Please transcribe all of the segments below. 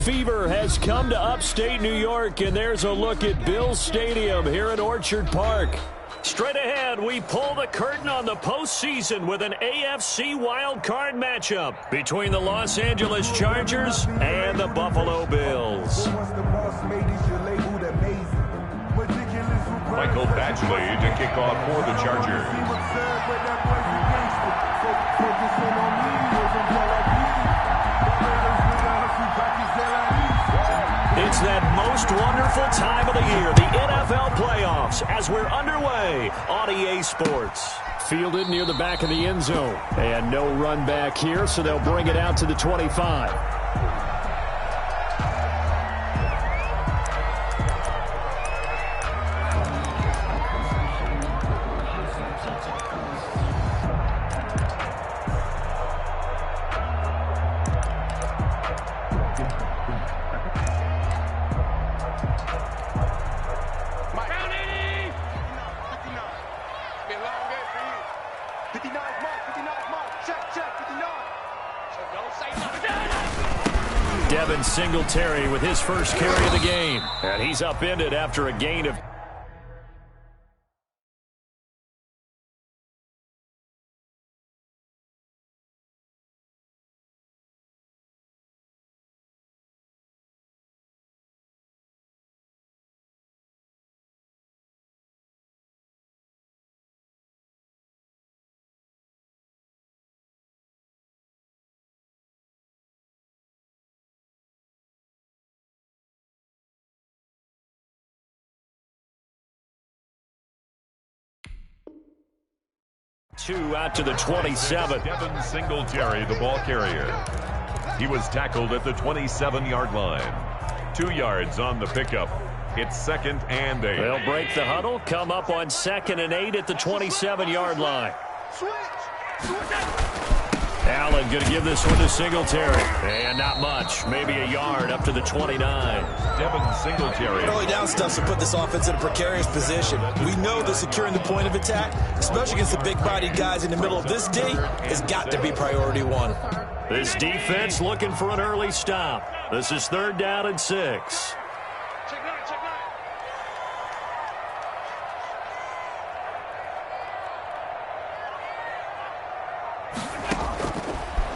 Fever has come to upstate New York, and there's a look at Bills Stadium here at Orchard Park. Straight ahead, we pull the curtain on the postseason with an AFC wildcard matchup between the Los Angeles Chargers and the Buffalo Bills. Michael Badgley to kick off for the Chargers. It's that most wonderful time of the year, the NFL playoffs, as we're underway on EA Sports. Fielded near the back of the end zone. And no run back here, so they'll bring it out to the 25. Singletary with his first carry of the game. And he's upended after a gain of... Two out to the 27. Devin Singletary, the ball carrier. He was tackled at the 27-yard line. 2 yards on the pickup. It's 2nd and 8. They'll break the huddle, come up on 2nd and 8 at the 27-yard line. Allen going to give this one to Singletary. And not much. Maybe a yard up to the 29. Devin Singletary. Early down stuff to put this offense in a precarious position. We know that securing the point of attack, especially against the big-bodied guys in the middle of this D, has got to be priority one. This defense looking for an early stop. This is 3rd down and 6.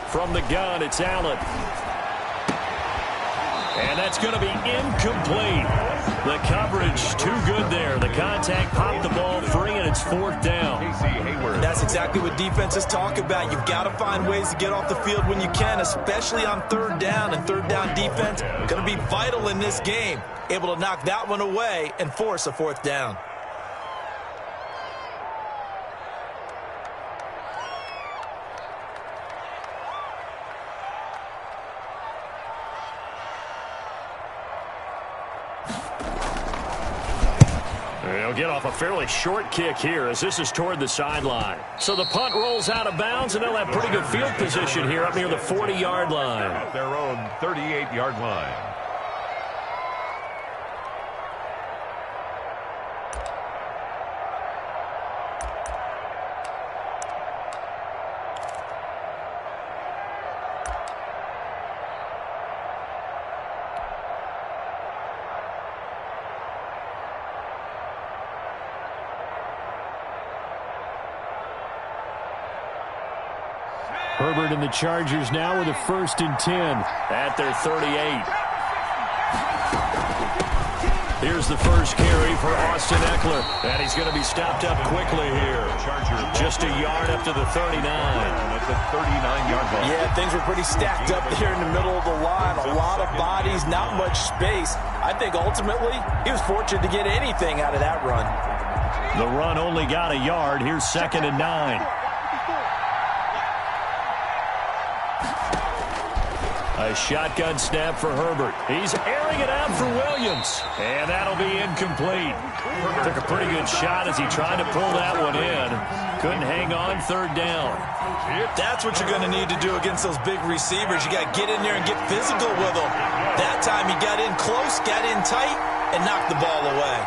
From the gun, it's Allen. And that's going to be incomplete. The coverage too good there. The contact popped the ball free, and it's 4th down. That's exactly what defenses talk about. You've got to find ways to get off the field when you can, especially on 3rd down. And 3rd down defense going to be vital in this game. Able to knock that one away and force a 4th down. They'll get off a fairly short kick here as this is toward the sideline. So the punt rolls out of bounds, and they'll have pretty good field position here up near the 40-yard line. At their own 38-yard line. Herbert and the Chargers now with a 1st and 10 at their 38. Here's the first carry for Austin Eckler, and he's going to be stopped up quickly here. Just a yard up to the 39. At the 39-yard line. Yeah, things were pretty stacked up there in the middle of the line. A lot of bodies, not much space. I think ultimately he was fortunate to get anything out of that run. The run only got a yard. Here's 2nd and 9. A shotgun snap for Herbert. He's airing it out for Williams. And that'll be incomplete. Took a pretty good shot as he tried to pull that one in. Couldn't hang on 3rd down. That's what you're going to need to do against those big receivers. You got to get in there and get physical with them. That time he got in close, got in tight, and knocked the ball away.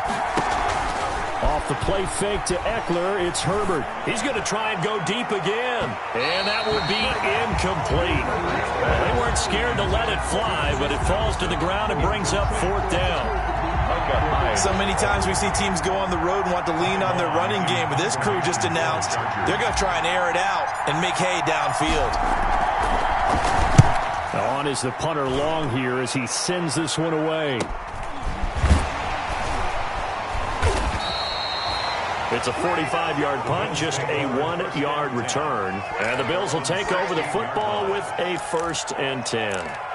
Off the play fake to Eckler, it's Herbert. He's going to try and go deep again. And that will be incomplete. Well, they weren't scared to let it fly, but it falls to the ground and brings up 4th down. So many times we see teams go on the road and want to lean on their running game, but this crew just announced they're going to try and air it out and make hay downfield. On is the punter long here as he sends this one away. It's a 45-yard punt, just a 1-yard return. And the Bills will take over the football with a 1st and 10.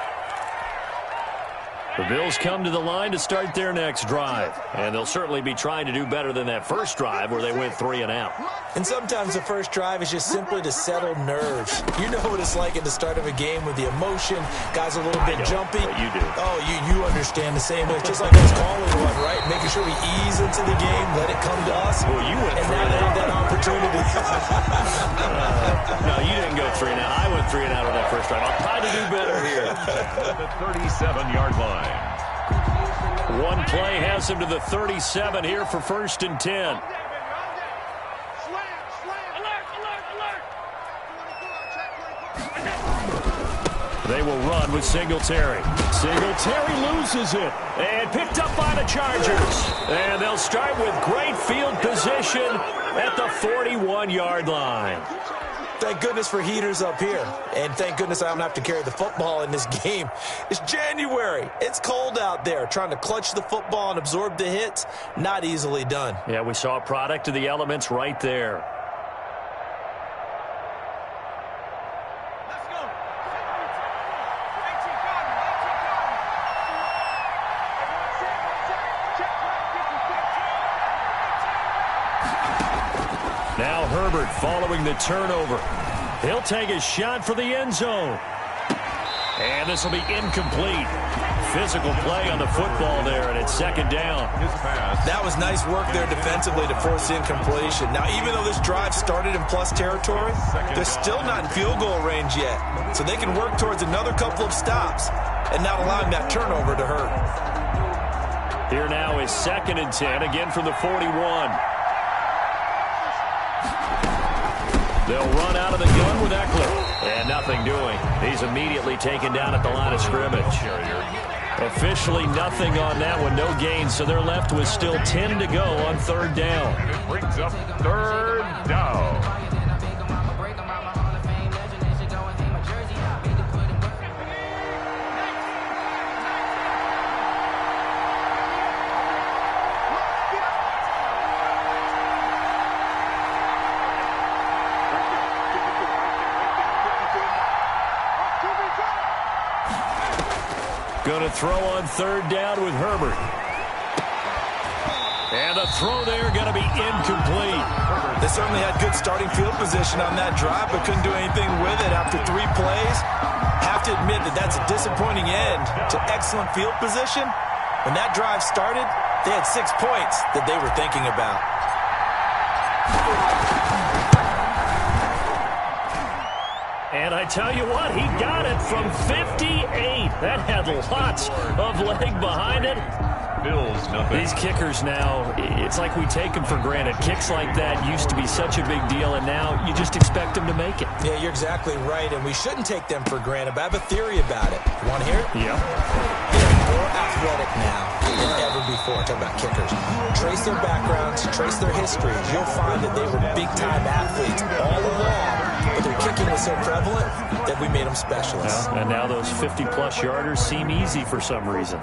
The Bills come to the line to start their next drive. And they'll certainly be trying to do better than that first drive where they went 3 and out. And sometimes the first drive is just simply to settle nerves. You know what it's like at the start of a game with the emotion. Guys are a little bit jumpy. You do. Oh, you understand the same way. It's just like us calling one, right? Making sure we ease into the game, let it come to us. Well, you went 3 and now they have that opportunity. No, you didn't go 3 and out. I went 3 and out on that first drive. I'll try to do better here. The 37-yard line. One play has him to the 37 here for 1st and 10. They will run with Singletary. Singletary loses it. And picked up by the Chargers. And they'll start with great field position at the 41-yard line. Thank goodness for heaters up here. And thank goodness I don't have to carry the football in this game. It's January. It's cold out there. Trying to clutch the football and absorb the hits, not easily done. Yeah, we saw a product of the elements right there. Now Herbert following the turnover. He'll take a shot for the end zone. And this will be incomplete. Physical play on the football there, and it's 2nd down. That was nice work there defensively to force incompletion. Now, even though this drive started in plus territory, they're still not in field goal range yet. So they can work towards another couple of stops and not allowing that turnover to hurt. Here now is 2nd and 10, again from the 41. They'll run out of the gun with Eckler. And nothing doing. He's immediately taken down at the line of scrimmage. Officially nothing on that one. No gain, so they're left with still 10 to go on 3rd down. It brings up 3rd down. Going to throw on 3rd down with Herbert. And the throw there going to be incomplete. They certainly had good starting field position on that drive, but couldn't do anything with it after 3 plays. Have to admit that that's a disappointing end to excellent field position. When that drive started, they had 6 points that they were thinking about. And I tell you what, he got it from 58. That had lots of leg behind it. Bills, nothing. These kickers now, it's like we take them for granted. Kicks like that used to be such a big deal, and now you just expect them to make it. Yeah, you're exactly right, and we shouldn't take them for granted, but I have a theory about it. You want to hear it? Yeah. They're more athletic now than ever before. Talk about kickers. Trace their backgrounds, trace their histories. You'll find that they were big-time athletes all along, but their kicking was so prevalent that we made them specialists. Yeah, and now those 50-plus yarders seem easy for some reason.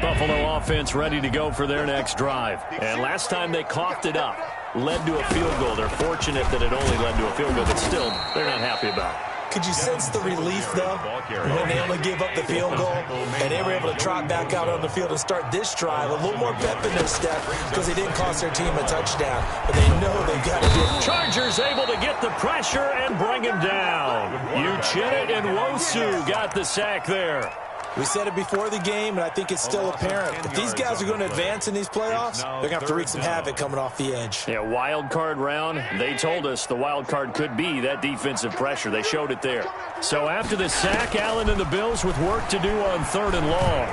Buffalo offense ready to go for their next drive. And last time they coughed it up, led to a field goal. They're fortunate that it only led to a field goal, but still, they're not happy about it. Could you sense the relief, though, when they only gave up the field goal and they were able to trot back out on the field and start this drive? A little more pep in their step because they didn't cost their team a touchdown, but they know they've got to get. Chargers able to get the pressure and bring him down. Uchenna and Nwosu got the sack there. We said it before the game, and I think it's still apparent. If these guys are going to advance in these playoffs, they're going to have to wreak some havoc coming off the edge. Yeah, wild card round. They told us the wild card could be that defensive pressure. They showed it there. So after the sack, Allen and the Bills with work to do on 3rd and long.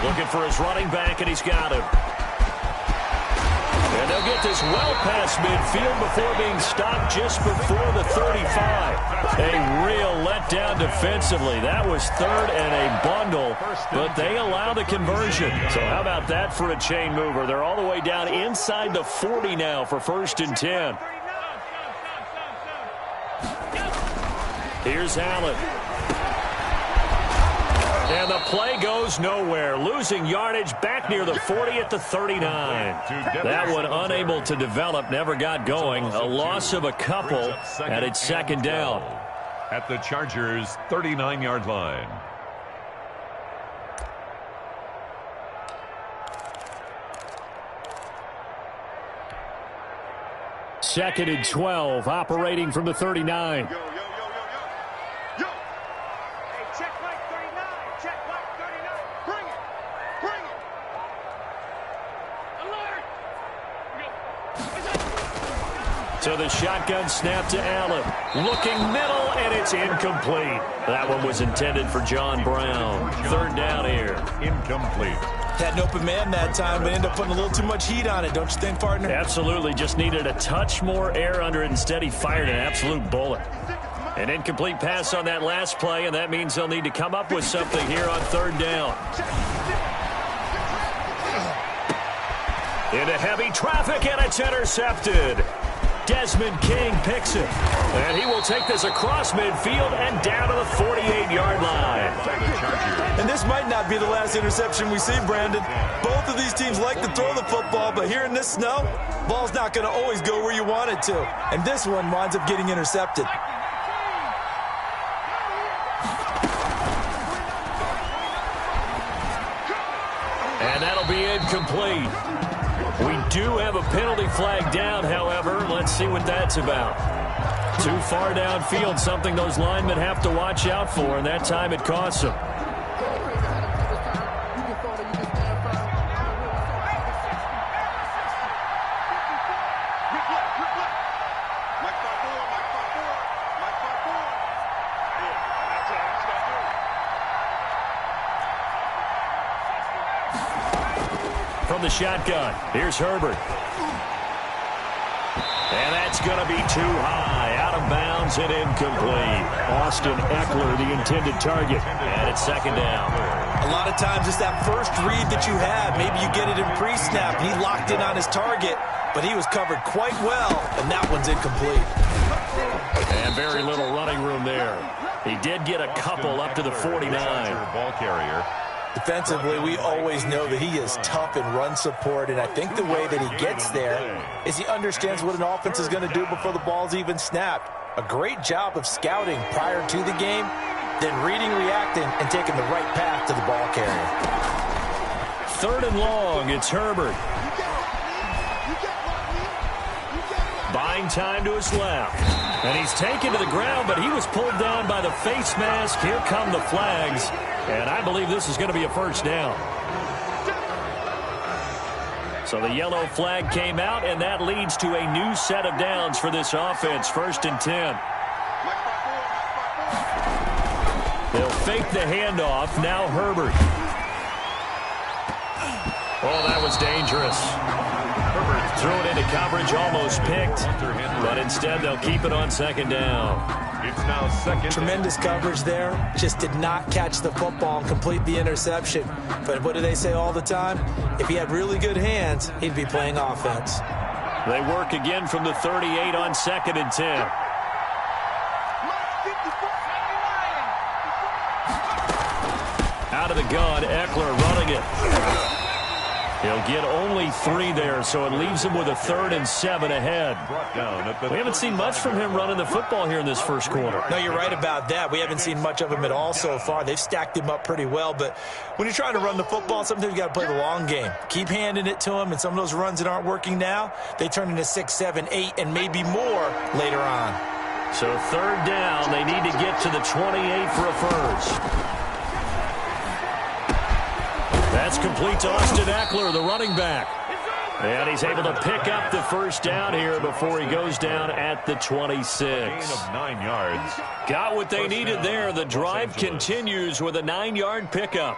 Looking for his running back, and he's got him. And they'll get this well past midfield before being stopped just before the 35. A real letdown defensively. That was 3rd and a bundle, but they allow the conversion. So how about that for a chain mover? They're all the way down inside the 40 now for 1st and 10. Here's Allen. And the play goes nowhere. Losing yardage back near the 40 at the 39. That one unable to develop, never got going. A loss of a couple, and it's 2nd down. At the Chargers' 39-yard line. Second and 12, operating from the 39. So the shotgun snap to Allen. Looking middle, and it's incomplete. That one was intended for John Brown. 3rd down here. Incomplete. Had an open man that time, but ended up putting a little too much heat on it, don't you think, partner? Absolutely. Just needed a touch more air under it. Instead, he fired an absolute bullet. An incomplete pass on that last play, and that means they'll need to come up with something here on 3rd down. Into heavy traffic, and it's intercepted. Desmond King picks it. And he will take this across midfield and down to the 48-yard line. And this might not be the last interception we see, Brandon. Both of these teams like to throw the football, but here in this snow, ball's not going to always go where you want it to. And this one winds up getting intercepted. And that'll be incomplete. We do have a penalty flag down, however. Let's see what that's about. Too far downfield, something those linemen have to watch out for, and that time it costs them. From the shotgun, here's Herbert. And that's going to be too high. Out of bounds and incomplete. Austin Eckler, the intended target. And it's 2nd down. A lot of times it's that first read that you have. Maybe you get it in pre-snap. He locked in on his target, but he was covered quite well, and that one's incomplete. And very little running room there. He did get a couple up to the 49. Ball carrier. Defensively, we always know that he is tough in run support, and I think the way that he gets there is he understands what an offense is going to do before the ball's even snapped. A great job of scouting prior to the game, then reading, reacting, and taking the right path to the ball carrier. 3rd and long, it's Herbert. Buying time to his left. And he's taken to the ground, but he was pulled down by the face mask. Here come the flags. And I believe this is going to be a 1st down. So the yellow flag came out, and that leads to a new set of downs for this offense. 1st and 10. They'll fake the handoff. Now Herbert. Oh, that was dangerous. Herbert threw it into coverage, almost picked. But instead, they'll keep it on 2nd down. It's now 2nd. Tremendous coverage there. Just did not catch the football and complete the interception. But what do they say all the time? If he had really good hands, he'd be playing offense. They work again from the 38 on 2nd and 10. Out of the gun, Eckler running it. He'll get only 3 there, so it leaves him with a 3rd and 7 ahead. We haven't seen much from him running the football here in this first quarter. No, you're right about that. We haven't seen much of him at all so far. They've stacked him up pretty well, but when you're trying to run the football, sometimes you got to play the long game. Keep handing it to him, and some of those runs that aren't working now, they turn into 6, 7, 8, and maybe more later on. So 3rd down, they need to get to the 28 for a 1st. That's complete to Austin Eckler, the running back. And he's able to pick up the first down here before he goes down at the 26. Gain of 9 yards. Got what they needed there. The drive continues with a 9-yard pickup.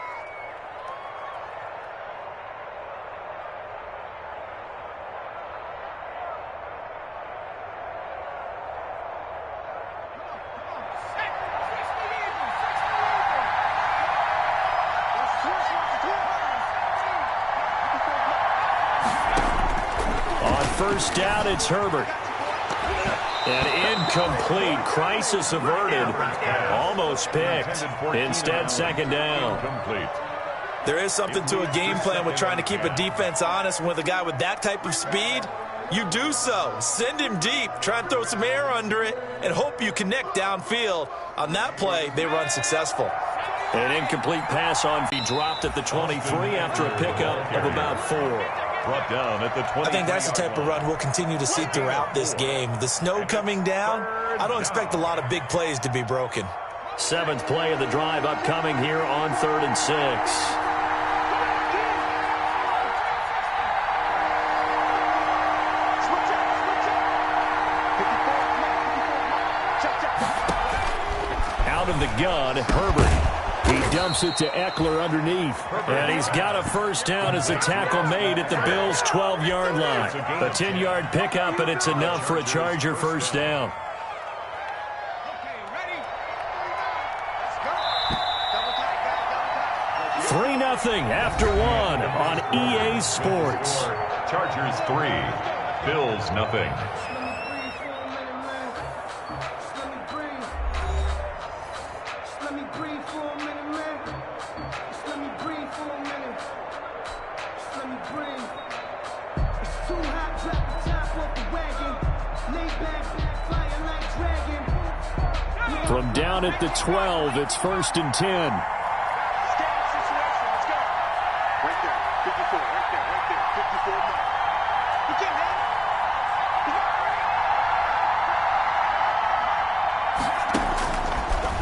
First down, it's Herbert. And incomplete. Crisis averted. Almost picked. Instead, second down. There is something to a game plan with trying to keep a defense honest. With a guy with that type of speed, you do so. Send him deep. Try and throw some air under it and hope you connect downfield. On that play, they were unsuccessful. An incomplete pass on. He dropped at the 23 after a pickup of about 4. Brought down at the 20. I think that's the type of run we'll continue to see throughout this game. The snow coming down, I don't expect a lot of big plays to be broken. 7th play of the drive upcoming here on 3rd and 6. Out of the gun, Herbert. He dumps it to Eckler underneath. And he's got a first down as a tackle made at the Bills' 12-yard line. A 10-yard pickup, and it's enough for a Charger first down. Three 3-0 after 1 on EA Sports. Chargers 3, Bills nothing. From down at the 12, it's 1st and 10.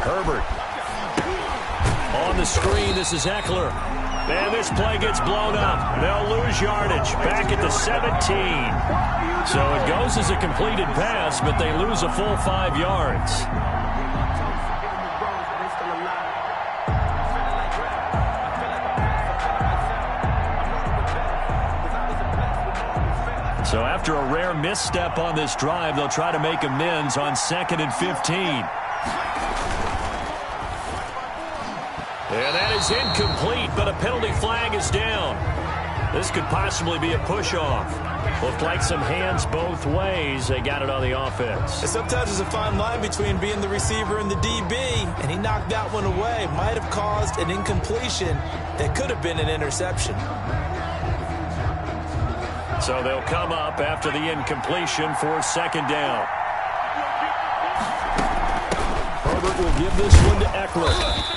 Herbert. On the screen, this is Eckler. And this play gets blown up. They'll lose yardage. Back at the 17. So it goes as a completed pass, but they lose a full 5 yards. So after a rare misstep on this drive, they'll try to make amends on 2nd and 15. And that is incomplete, but a penalty flag is down. This could possibly be a push-off. Looked like some hands both ways. They got it on the offense. And sometimes there's a fine line between being the receiver and the DB, and he knocked that one away. Might have caused an incompletion that could have been an interception. So they'll come up after the incompletion for 2nd down. Herbert will give this one to Eckler.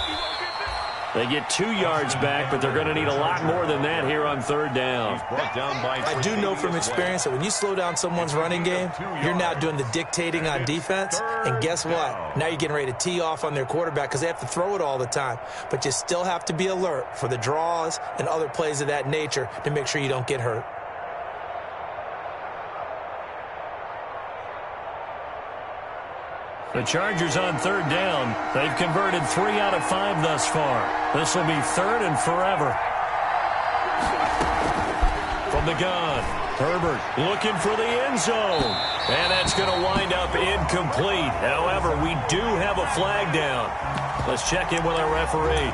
They get 2 yards back, but they're going to need a lot more than that here on 3rd down. I do know from experience that when you slow down someone's running game, you're now doing the dictating on defense. And guess what? Now you're getting ready to tee off on their quarterback because they have to throw it all the time. But you still have to be alert for the draws and other plays of that nature to make sure you don't get hurt. The Chargers on 3rd down. They've converted 3 out of 5 thus far. This will be 3rd and forever. From the gun, Herbert looking for the end zone. And that's going to wind up incomplete. However, we do have a flag down. Let's check in with our referee.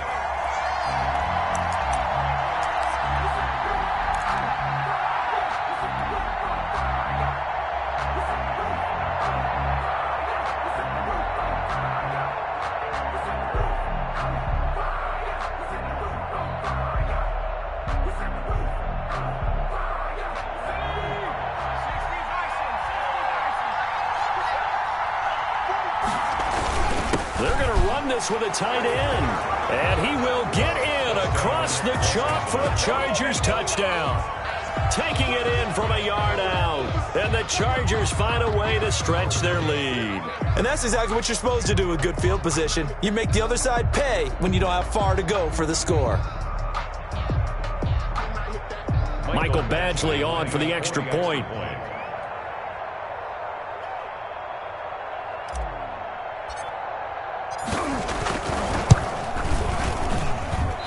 They're going to run this with a tight end. And he will get in across the chalk for a Chargers touchdown. Taking it in from a yard out. And the Chargers find a way to stretch their lead. And that's exactly what you're supposed to do with good field position. You make the other side pay when you don't have far to go for the score. Michael Badgley on for the extra point.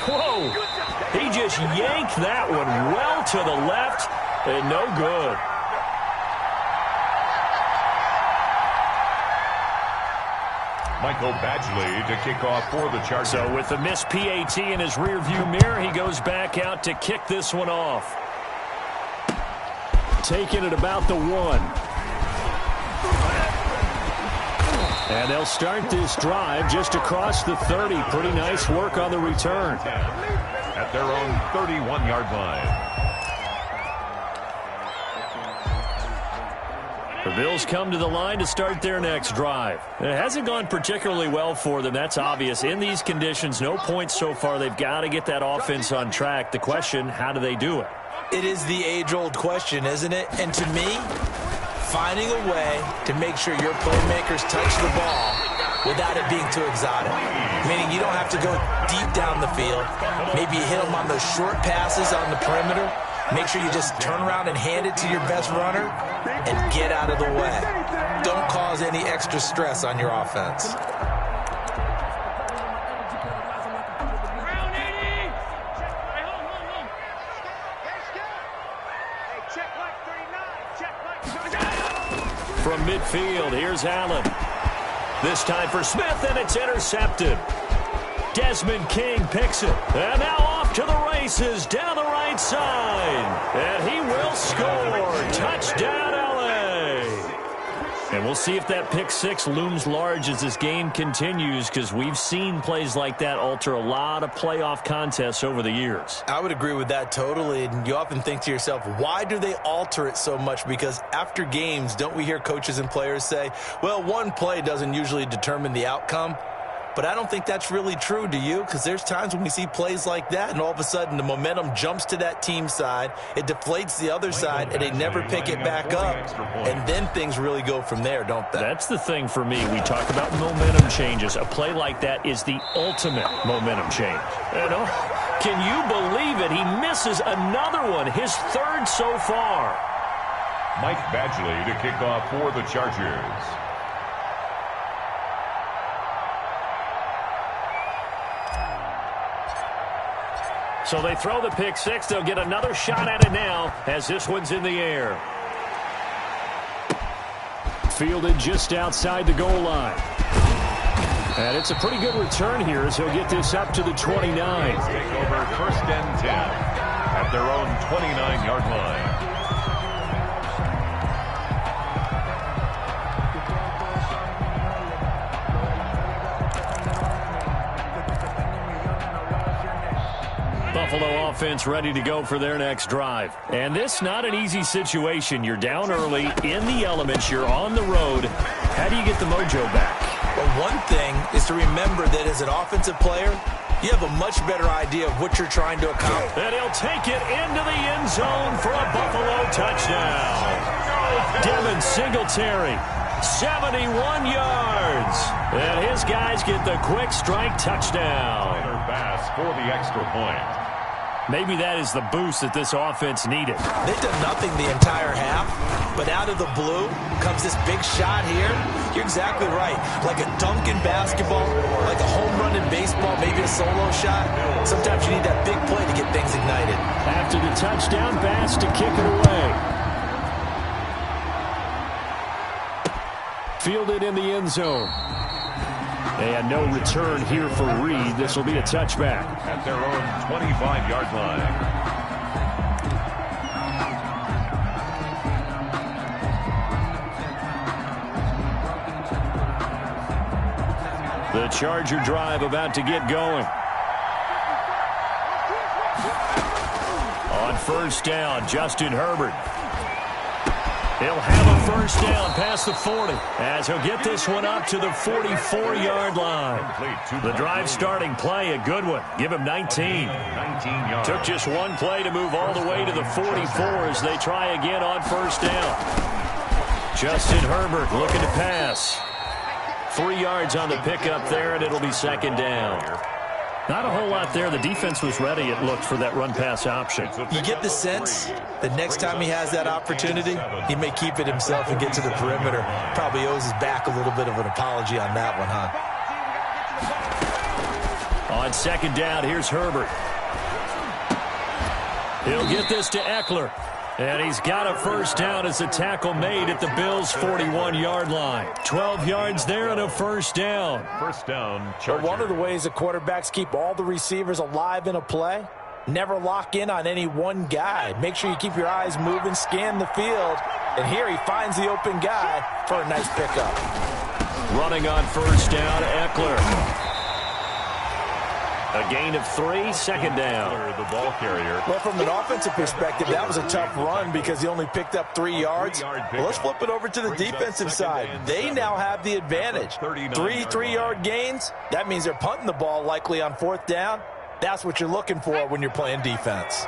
Whoa! He just yanked that one well to the left, and no good. Michael Badgley to kick off for the Chargers. So with the missed PAT in his rearview mirror, he goes back out to kick this one off. Taking it about the 1. And they'll start this drive just across the 30. Pretty nice work on the return. At their own 31-yard line. The Bills come to the line to start their next drive. It hasn't gone particularly well for them. That's obvious. In these conditions, no points so far. They've got to get that offense on track. The question, how do they do it? It is the age-old question, isn't it? And to me, finding a way to make sure your playmakers touch the ball without it being too exotic. Meaning you don't have to go deep down the field. Maybe you hit them on those short passes on the perimeter. Make sure you just turn around and hand it to your best runner and get out of the way. Don't cause any extra stress on your offense. From midfield, here's Allen. This time for Smith, and it's intercepted. Desmond King picks it. And now off to the races down the right side. And he will score. Touchdown, LA. And we'll see if that pick six looms large as this game continues, because we've seen plays like that alter a lot of playoff contests over the years. I would agree with that totally. And you often think to yourself, why do they alter it so much? Because after games, don't we hear coaches and players say, well, one play doesn't usually determine the outcome? But I don't think that's really true, do you? Because there's times when we see plays like that, and all of a sudden the momentum jumps to that team side, it deflates the other side, and they never pick it back up. And then things really go from there, don't they? That's the thing for me. We talk about momentum changes. A play like that is the ultimate momentum change. You know, can you believe it? He misses another one, his third so far. Mike Badgley to kick off for the Chargers. So they throw the pick six. They'll get another shot at it now as this one's in the air. Fielded just outside the goal line. And it's a pretty good return here as he'll get this up to the 29. Take over 1st and 10 at their own 29-yard line. Buffalo offense ready to go for their next drive. And this not an easy situation. You're down early, in the elements, you're on the road. How do you get the mojo back? Well, one thing is to remember that as an offensive player, you have a much better idea of what you're trying to accomplish. And he'll take it into the end zone for a Buffalo touchdown. Devin Singletary, 71 yards. And his guys get the quick strike touchdown. Bass for the extra point. Maybe that is the boost that this offense needed. They've done nothing the entire half, but out of the blue comes this big shot here. You're exactly right. Like a dunk in basketball, like a home run in baseball, maybe a solo shot. Sometimes you need that big play to get things ignited. After the touchdown, Bass to kick it away. Fielded in the end zone. And no return here for Reed. This will be a touchback. At their own 25-yard line. The Charger drive about to get going. On 1st down, Justin Herbert. He'll have a 1st down past the 40 as he'll get this one up to the 44-yard line. The drive starting play, a good one. Give him 19. 19 yards. Took just one play to move all the way to the 44 as they try again on 1st down. Justin Herbert looking to pass. 3 yards on the pickup there, and it'll be 2nd down. Not a whole lot there. The defense was ready, it looked, for that run-pass option. You get the sense the next time he has that opportunity, he may keep it himself and get to the perimeter. Probably owes his back a little bit of an apology on that one, huh? On second down, here's Herbert. He'll get this to Eckler. And he's got a first down as a tackle made at the Bills' 41-yard line. 12 yards there and a first down. First down, Chargers. Well, one of the ways the quarterbacks keep all the receivers alive in a play, never lock in on any one guy. Make sure you keep your eyes moving, scan the field. And here he finds the open guy for a nice pickup. Running on first down, Eckler. A gain of 3, second down. The ball carrier. Well, from an offensive perspective, that was a tough run because he only picked up 3 yards. Well, let's flip it over to the defensive side. They now have the advantage. 3 3-yard gains. That means they're punting the ball likely on fourth down. That's what you're looking for when you're playing defense.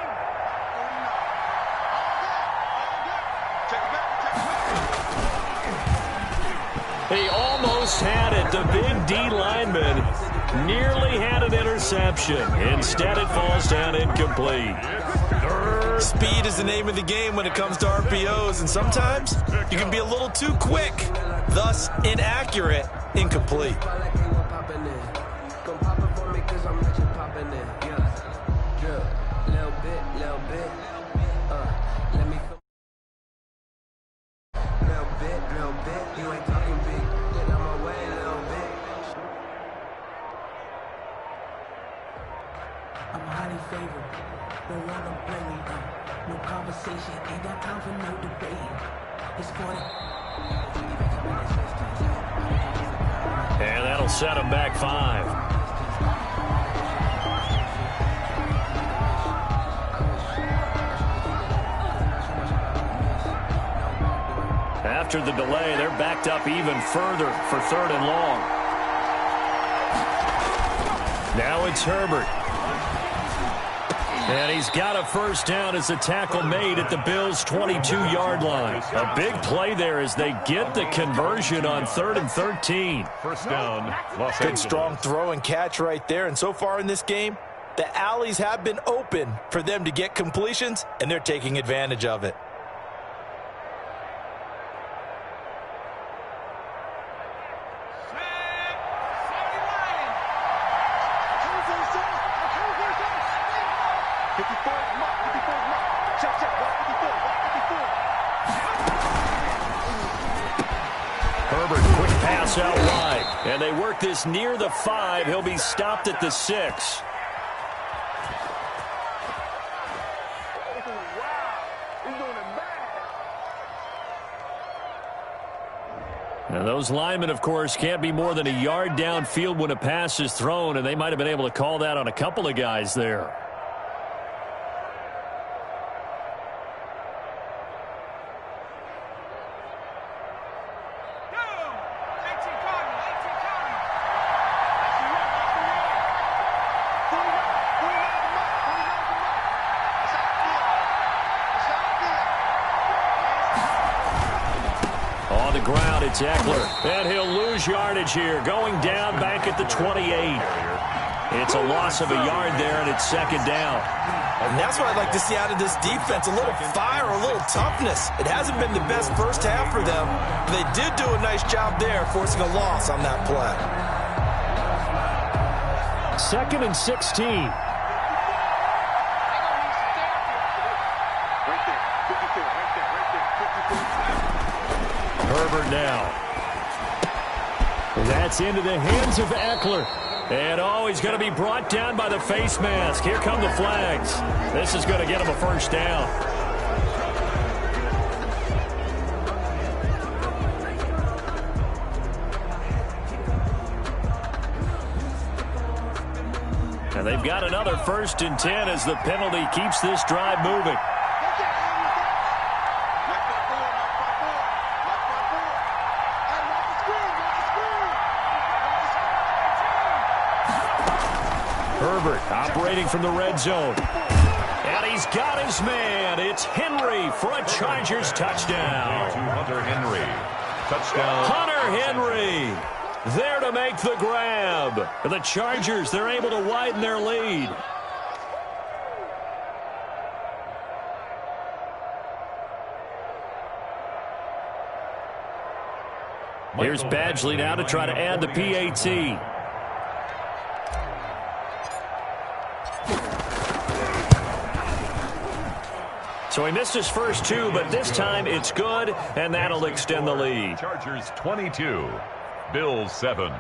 He almost had it. The big D lineman nearly had an interception. Instead, it falls down incomplete. Speed is the name of the game when it comes to RPOs, and sometimes you can be a little too quick, thus inaccurate, incomplete. And that'll set him back 5. After the delay, they're backed up even further for 3rd and long. Now it's Herbert. And he's got a first down as a tackle made at the Bills' 22-yard line. A big play there as they get the conversion on 3rd and 13. First down, Los Angeles. Good strong throw and catch right there. And so far in this game, the alleys have been open for them to get completions, and they're taking advantage of it. Herbert, quick pass out wide. And they work this near the 5. He'll be stopped at the 6. Now those linemen, of course, can't be more than a yard downfield when a pass is thrown, and they might have been able to call that on a couple of guys there. Ground, it's Eckler, and he'll lose yardage here, going down back at the 28. It's a loss of a yard there, and it's second down. And that's what I'd like to see out of this defense, a little fire, a little toughness. It hasn't been the best first half for them. They did do a nice job there, forcing a loss on that play. 2nd and 16. Herbert now. That's into the hands of Eckler. And, he's going to be brought down by the face mask. Here come the flags. This is going to get him a first down. And they've got another 1st and 10 as the penalty keeps this drive moving. Herbert operating from the red zone. And he's got his man. It's Henry for a Chargers touchdown. To Hunter Henry. Touchdown. Hunter Henry. there to make the grab. The Chargers, they're able to widen their lead. Here's Badgley now to try to add the PAT. So he missed his first two, but this time it's good, and that'll extend the lead. Chargers 22, Bills 7.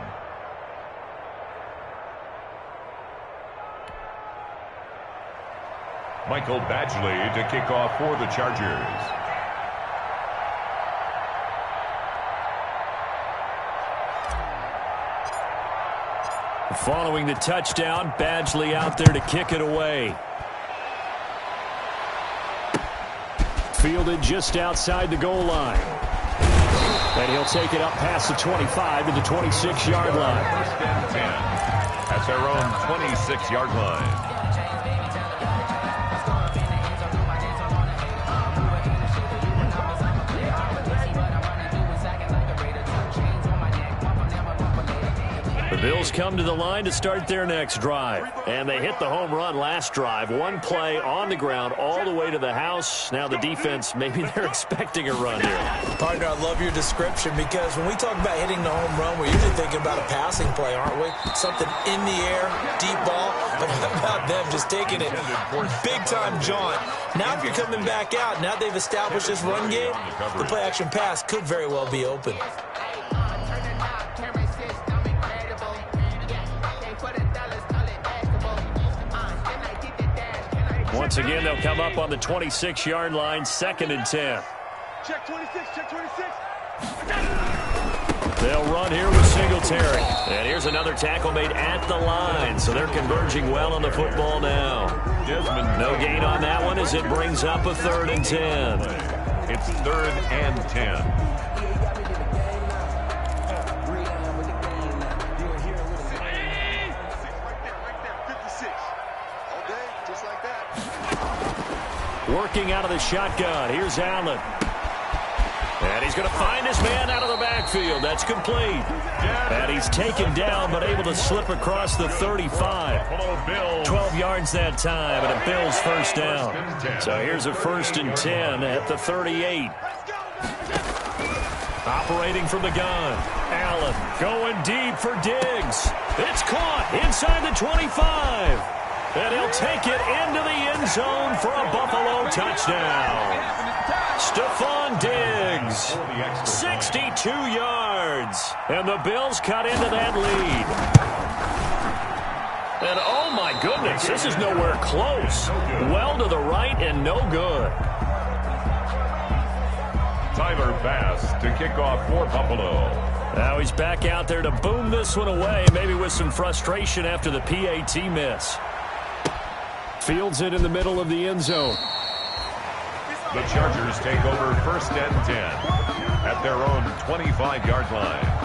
Michael Badgley to kick off for the Chargers. Following the touchdown, Badgley out there to kick it away. Fielded just outside the goal line. And he'll take it up past the 25 to the 26-yard line. First and 10 at their own 26-yard line. The Bills come to the line to start their next drive. And they hit the home run last drive. One play on the ground all the way to the house. Now the defense, maybe they're expecting a run here. Partner, I love your description because when we talk about hitting the home run, we're usually thinking about a passing play, aren't we? Something in the air, deep ball. But how about them just taking it big-time jaunt? Now if you're coming back out, now they've established this run game, the play-action pass could very well be open. Once again, they'll come up on the 26-yard line, 2nd and 10. Check 26, check 26. They'll run here with Singletary. And here's another tackle made at the line, so they're converging well on the football now. No gain on that one as it brings up a 3rd and 10. It's 3rd and 10. Working out of the shotgun. Here's Allen. And he's going to find his man out of the backfield. That's complete. And he's taken down but able to slip across the 35. 12 yards that time and a Bills first down. So here's a 1st and 10 at the 38. Operating from the gun. Allen going deep for Diggs. It's caught inside the 25. And he'll take it into the end zone for a Buffalo touchdown. Stephon Diggs, 62 yards. And the Bills cut into that lead. And oh my goodness, this is nowhere close. Well to the right and no good. Tyler Bass to kick off for Buffalo. Now he's back out there to boom this one away, maybe with some frustration after the PAT miss. Fields it in the middle of the end zone. The Chargers take over 1st and 10 at their own 25-yard line.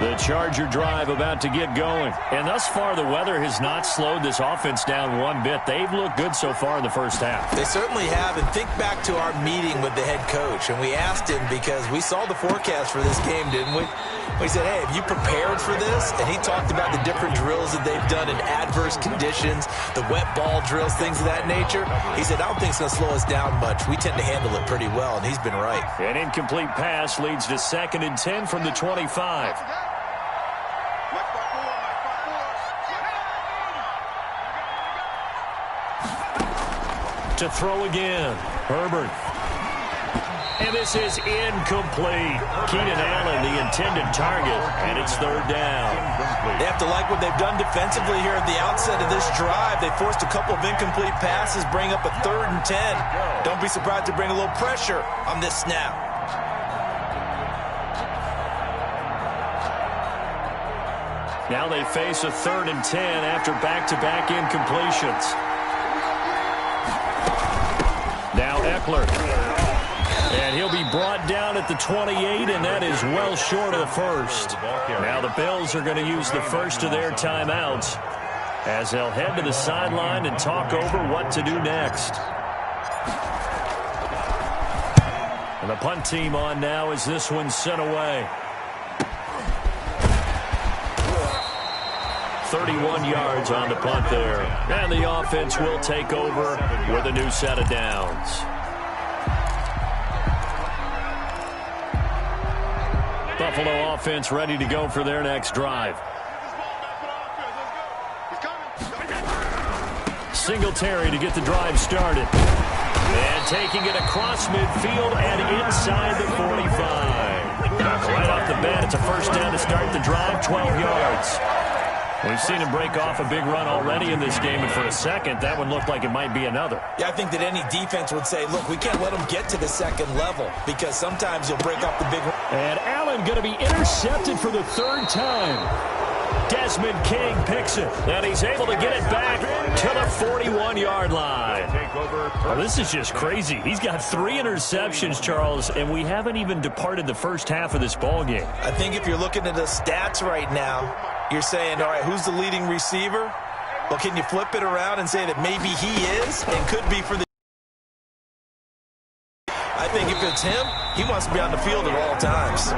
The Charger drive about to get going. And thus far, the weather has not slowed this offense down one bit. They've looked good so far in the first half. They certainly have. And think back to our meeting with the head coach. And we asked him because we saw the forecast for this game, didn't we? We said, hey, have you prepared for this? And he talked about the different drills that they've done in adverse conditions, the wet ball drills, things of that nature. He said, I don't think it's going to slow us down much. We tend to handle it pretty well, and he's been right. An incomplete pass leads to 2nd and 10 from the 25. To throw again. Herbert. And this is incomplete. Keenan Allen, the intended target, and it's 3rd down. They have to like what they've done defensively here at the outset of this drive. They forced a couple of incomplete passes, bring up a 3rd and 10. Don't be surprised to bring a little pressure on this snap. Now they face a 3rd and 10 after back-to-back incompletions. Now Eckler. And he'll be brought down at the 28, and that is well short of the first. Now the Bills are going to use the first of their timeouts as they'll head to the sideline and talk over what to do next. And the punt team on now as this one's sent away. 31 yards on the punt there. And the offense will take over with a new set of downs. Buffalo offense ready to go for their next drive. Singletary to get the drive started. And taking it across midfield and inside the 45. Right off the bat, it's a first down to start the drive, 12 yards. We've seen him break off a big run already in this game, and for a second, that one looked like it might be another. Yeah, I think that any defense would say, look, we can't let them get to the second level because sometimes you'll break off the big run. And Allen going to be intercepted for the third time. Desmond King picks it, and he's able to get it back to the 41-yard line. Oh, this is just crazy. He's got 3 interceptions, Charles, and we haven't even departed the first half of this ballgame. I think if you're looking at the stats right now, you're saying, all right, who's the leading receiver? Well, can you flip it around and say that maybe he is and could be for the... I think if it's him, he wants to be on the field at all times.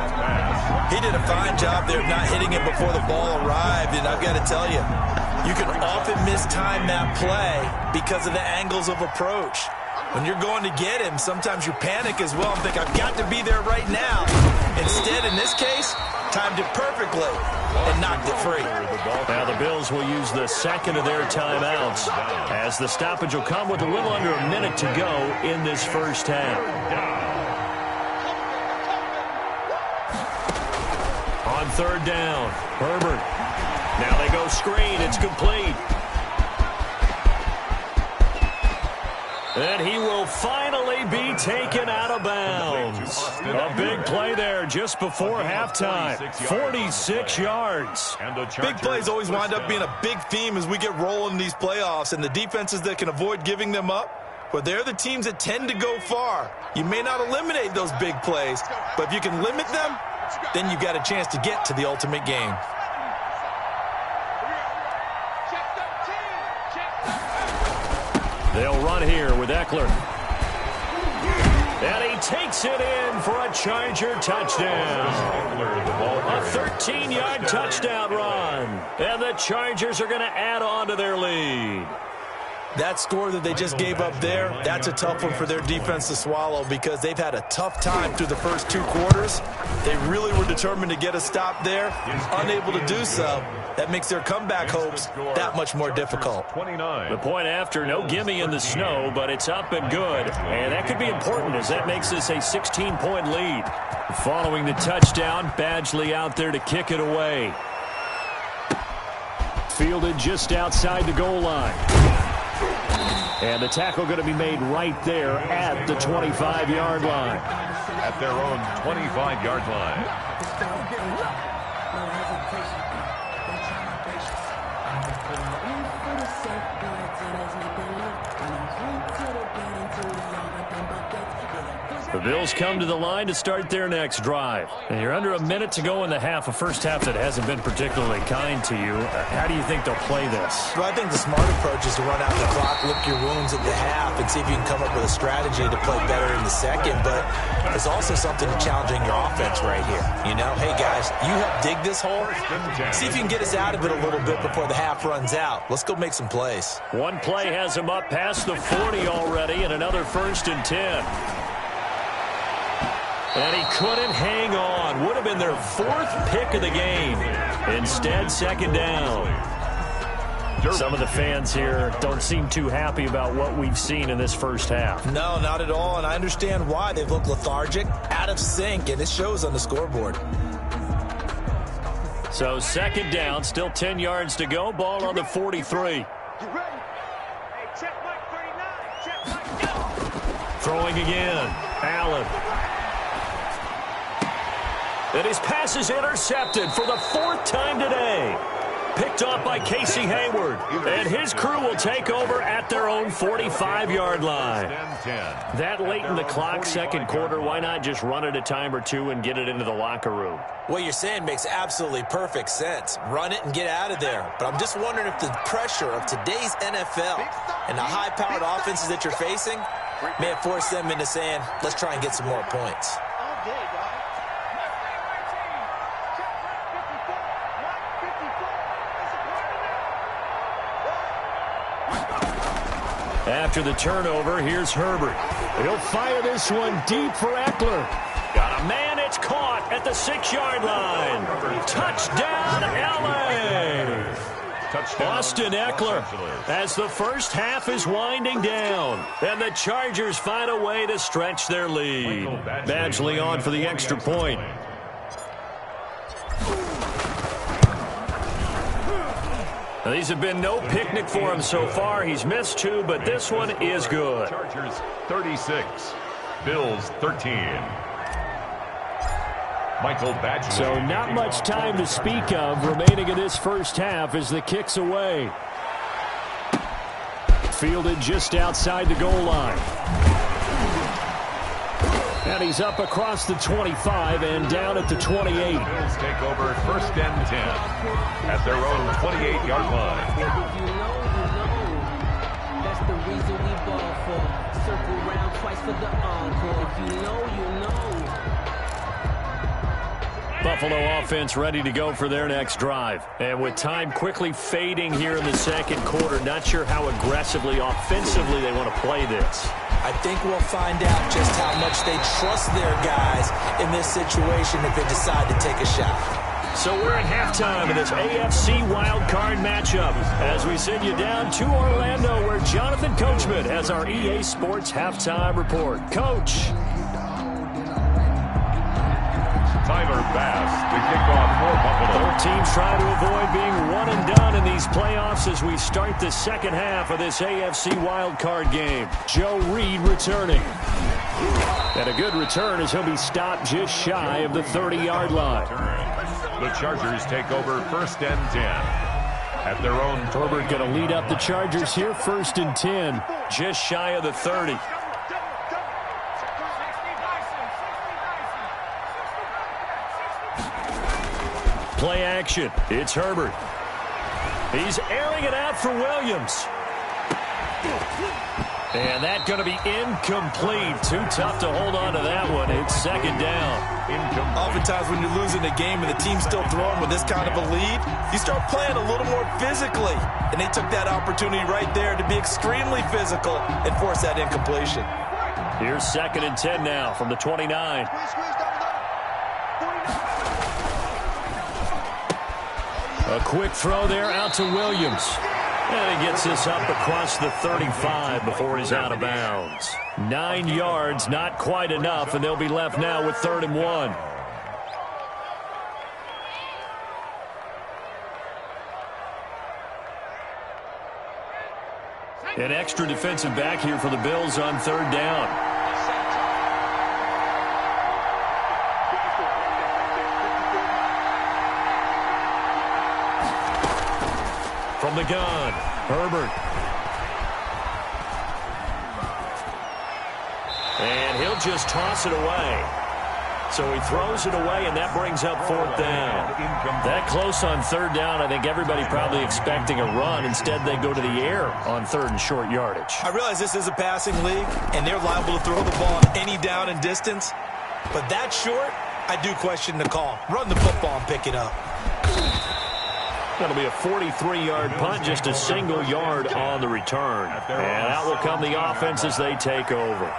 He did a fine job there of not hitting it before the ball arrived, and I've got to tell you, you can often mistime that play because of the angles of approach. When you're going to get him, sometimes you panic as well and think, I've got to be there right now. Instead, in this case, timed it perfectly and knocked it free. Now the Bills will use the second of their timeouts as the stoppage will come with a little under a minute to go in this first half. On third down, Herbert. Now they go screen. It's complete. And he will finally be taken out of bounds. A big play there just before halftime. 46 yards. Big plays always wind up being a big theme as we get rolling in these playoffs, and the defenses that can avoid giving them up, but they're the teams that tend to go far. You may not eliminate those big plays, but if you can limit them, then you've got a chance to get to the ultimate game. They'll run here with Eckler. And he takes it in for a Charger touchdown. A 13-yard touchdown run. And the Chargers are going to add on to their lead. That score that they just gave up there, that's a tough one for their defense to swallow because they've had a tough time through the first 2 quarters. They really were determined to get a stop there, unable to do so. That makes their comeback hopes that much more difficult. The point after, no gimme in the snow, but it's up and good. And that could be important as that makes this a 16-point lead. Following the touchdown, Badgley out there to kick it away. Fielded just outside the goal line. And the tackle going to be made right there at the 25-yard line. At their own 25-yard line. The Bills come to the line to start their next drive. And you're under a minute to go in the half, a first half that hasn't been particularly kind to you. How do you think they'll play this? Well, I think the smart approach is to run out the clock, lick your wounds at the half, and see if you can come up with a strategy to play better in the second. But there's also something challenging your offense right here. You know, hey, guys, you help dig this hole. See if you can get us out of it a little bit before the half runs out. Let's go make some plays. One play has him up past the 40 already, and another 1st and 10. And he couldn't hang on. Would have been their 4th pick of the game. Instead, 2nd down. Some of the fans here don't seem too happy about what we've seen in this first half. No, not at all, and I understand why. They've looked lethargic, out of sync, and it shows on the scoreboard. So 2nd down, still 10 yards to go. Ball on the 43. Throwing again. Allen. And his pass is intercepted for the 4th time today. picked off by Casey Hayward. And his crew will take over at their own 45-yard line. That late in the clock, second quarter, why not just run it a time or two and get it into the locker room? What you're saying makes absolutely perfect sense. Run it and get out of there. But I'm just wondering if the pressure of today's NFL and the high-powered offenses that you're facing may have forced them into saying, let's try and get some more points. After the turnover, here's Herbert. He'll fire this one deep for Eckler. Got a man, it's caught at the 6-yard line. Touchdown, L.A. Austin Eckler as the first half is winding down. And the Chargers find a way to stretch their lead. Badgley on for the extra point. Now, these have been no picnic for him so far. He's missed 2, but this one is good. Chargers 36, Bills 13. Michael Badgley. So not much time to speak of remaining in this first half as the kick's away. Fielded just outside the goal line. And he's up across the 25 and down at the 28. Bills take over first and 10 at their own 28-yard line. If you know, that's the reason we ball for. Circle round twice for the encore. If you know, you know. Buffalo offense ready to go for their next drive. And with time quickly fading here in the second quarter, not sure how aggressively, offensively they want to play this. I think we'll find out just how much they trust their guys in this situation if they decide to take a shot. So we're at halftime of this AFC wildcard matchup as we send you down to Orlando where Jonathan Coachman has our EA Sports halftime report. Coach. Tyler Bass to kick off for Buffalo. Both teams trying to avoid being one and done in these playoffs as we start the second half of this AFC wildcard game. Joe Reed returning. And a good return as he'll be stopped just shy of the 30-yard line. The Chargers take over first and 10 at their own. Herbert going to lead up the Chargers here, first and 10, just shy of the 30. Play action. It's Herbert. He's airing it out for Williams. And that's going to be incomplete. Too tough to hold on to that one. It's second down. Oftentimes when you're losing a game and the team's still throwing with this kind of a lead, you start playing a little more physically. And they took that opportunity right there to be extremely physical and force that incompletion. Here's second and 10 now from the 29. A quick throw there out to Williams. And he gets this up across the 35 before he's out of bounds. 9 yards, not quite enough, and they'll be left now with 3rd and 1. An extra defensive back here for the Bills on 3rd down. From the gun, Herbert. And he'll just toss it away. So he throws it away, and that brings up 4th down. That close on 3rd down, I think everybody probably expecting a run. Instead, they go to the air on 3rd and short yardage. I realize this is a passing league, and they're liable to throw the ball on any down and distance. But that short, I do question the call. Run the football and pick it up. That'll be a 43-yard punt, just a single yard on the return. And out will come the offense as they take over.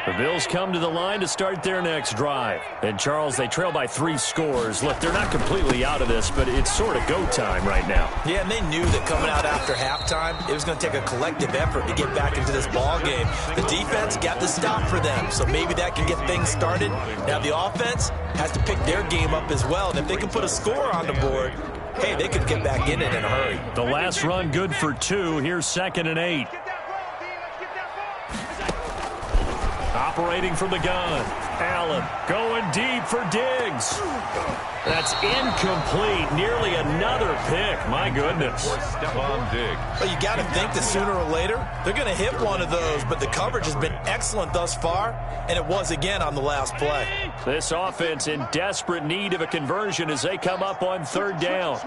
The Bills come to the line to start their next drive. And, Charles, they trail by 3 scores. Look, they're not completely out of this, but it's sort of go time right now. Yeah, and they knew that coming out after halftime, it was going to take a collective effort to get back into this ball game. The defense got the stop for them, so maybe that can get things started. Now the offense has to pick their game up as well, and if they can put a score on the board, hey, they could get back in it in a hurry. The last run good for 2. Here's 2nd and 8. Operating from the gun. Allen going deep for Diggs. That's incomplete. Nearly another pick. My goodness. Stephon Diggs. Well, you got to think that sooner or later, they're going to hit one of those, but the coverage has been excellent thus far, and it was again on the last play. This offense in desperate need of a conversion as they come up on third down.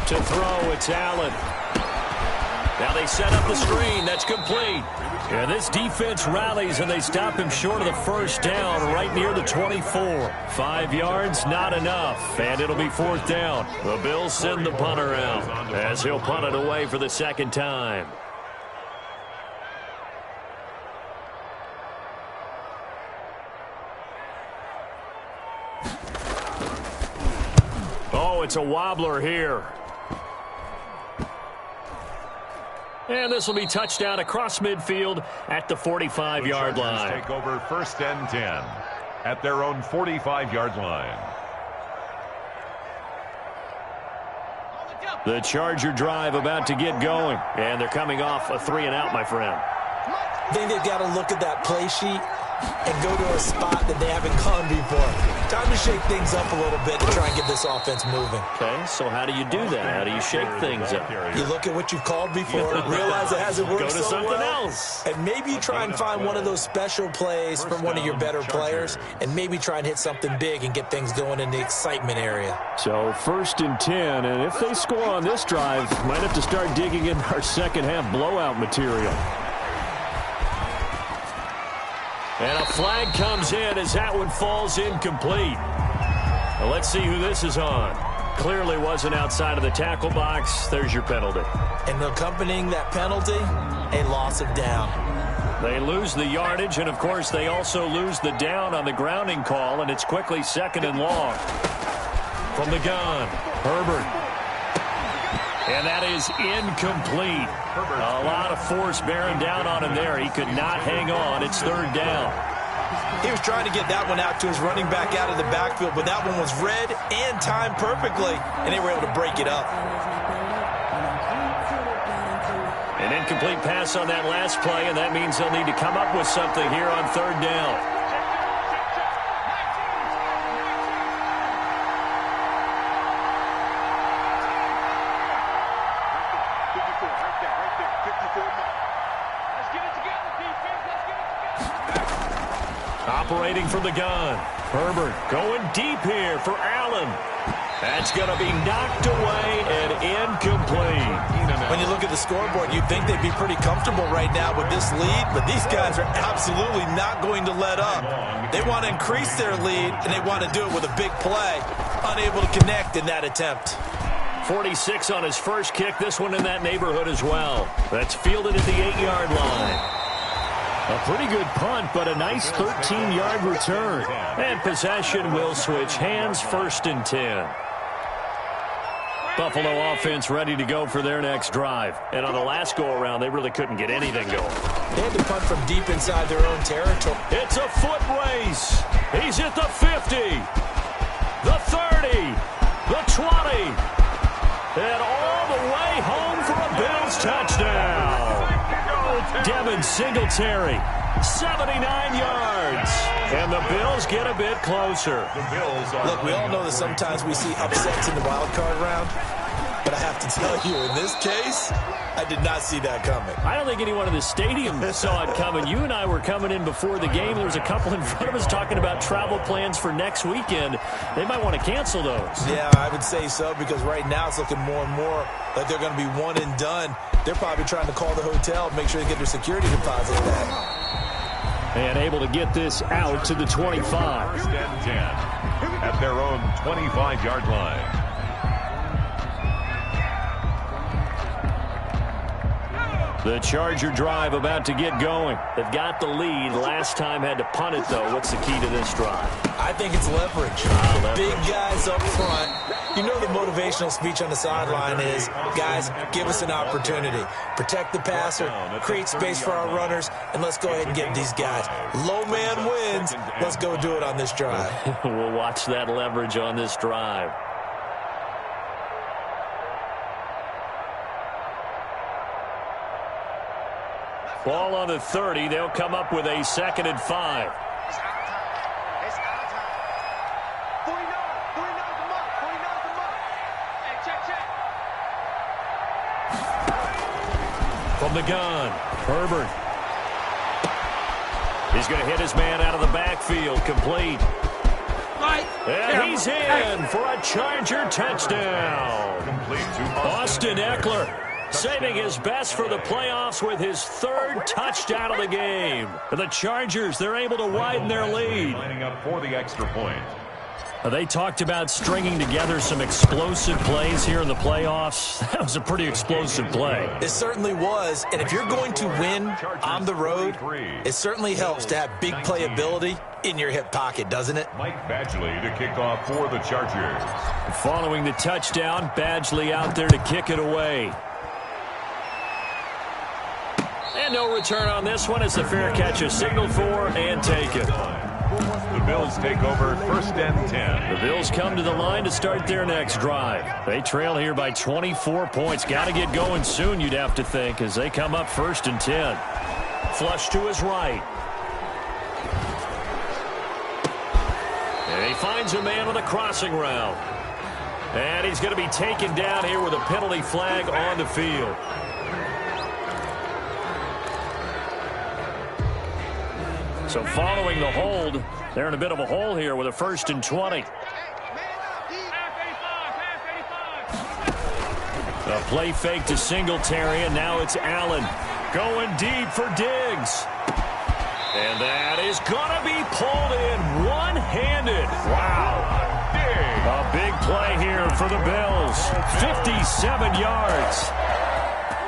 To throw, it's Allen. Now they set up the screen. That's complete. And this defense rallies, and they stop him short of the first down right near the 24. 5 yards, not enough, and it'll be fourth down. The Bills send the punter out as he'll punt it away for the second time. Oh, it's a wobbler here. And this will be touchdown across midfield at the 45-yard line. Take over first and 10 at their own 45-yard line. The Charger drive about to get going. And they're coming off a 3-and-out, my friend. I think they've got to look at that play sheet and go to a spot that they haven't gone before. Time to shake things up a little bit to try and get this offense moving. Okay, so how do you do that? How do you shake things up? You look at what you've called before, realize it hasn't worked Go to so something well, else. and maybe you try and find one of those special plays from one of your better players, and maybe try and hit something big and get things going in the excitement area. So first and 10, and if they score on this drive, might have to start digging in our second half blowout material. And a flag comes in as that one falls incomplete. Well, let's see who this is on. Clearly wasn't outside of the tackle box. There's your penalty. And accompanying that penalty, a loss of down. They lose the yardage, and of course they also lose the down on the grounding call, and it's quickly second and long. From the gun, Herbert. And that is incomplete. A lot of force bearing down on him there. He could not hang on. It's third down. He was trying to get that one out to his running back out of the backfield, but that one was read and timed perfectly, and they were able to break it up. An incomplete pass on that last play, and that means they'll need to come up with something here on third down. Operating from the gun. Herbert going deep here for Allen. That's going to be knocked away and incomplete. When you look at the scoreboard, you'd think they'd be pretty comfortable right now with this lead, but these guys are absolutely not going to let up. They want to increase their lead, and they want to do it with a big play. Unable to connect in that attempt. 46 on his first kick. This one in that neighborhood as well. That's fielded at the 8-yard line. A pretty good punt, but a nice 13-yard return. And possession will switch hands, first and 10. Buffalo offense ready to go for their next drive. And on the last go-around, they really couldn't get anything going. They had to punt from deep inside their own territory. It's a foot race. He's at the 50, the 30, the 20, and all the way home for a Bills touchdown. Devin Singletary, 79 yards. And the Bills get a bit closer. Look, we all know that sometimes we see upsets in the wild card round, but I have to tell you, in this case, I did not see that coming. I don't think anyone in the stadium saw it coming. You and I were coming in before the game. There was a couple in front of us talking about travel plans for next weekend. They might want to cancel those. Yeah, I would say so, because right now it's looking more and more like they're going to be one and done. They're probably trying to call the hotel, make sure they get their security deposit back. And able to get this out to the 25. First and 10 at their own 25-yard line. The Charger drive about to get going. They've got the lead. Last time had to punt it, though. What's the key to this drive? I think it's leverage. Big guys up front. You know the motivational speech on the sideline is, guys, give us an opportunity. Protect the passer, create space for our runners, and let's go ahead and get these guys. Low man wins. Let's go do it on this drive. We'll watch that leverage on this drive. Ball on the 30. They'll come up with a 2nd and 5. From the gun, Herbert. He's going to hit his man out of the backfield, complete. And he's in for a Charger touchdown. Complete to Austin Eckler saving his best for the playoffs with his 3rd touchdown of the game. The Chargers, they're able to widen their lead. Lining up for the extra point. They talked about stringing together some explosive plays here in the playoffs. That was a pretty explosive play. It certainly was, and if you're going to win on the road, it certainly helps to have big playability in your hip pocket, doesn't it? Mike Badgley to kick off for the Chargers. Following the touchdown, Badgley out there to kick it away. And no return on this one. It's a fair catch, a signal for and taken. The Bills take over 1st and 10. The Bills come to the line to start their next drive. They trail here by 24 points. Got to get going soon, you'd have to think, as they come up 1st and 10. Flush to his right. And he finds a man with a crossing route. And he's going to be taken down here with a penalty flag on the field. So following the hold, they're in a bit of a hole here with a 1st and 20. A play fake to Singletary, and now it's Allen going deep for Diggs. And that is going to be pulled in one-handed. Wow. A big play here for the Bills. 57 yards.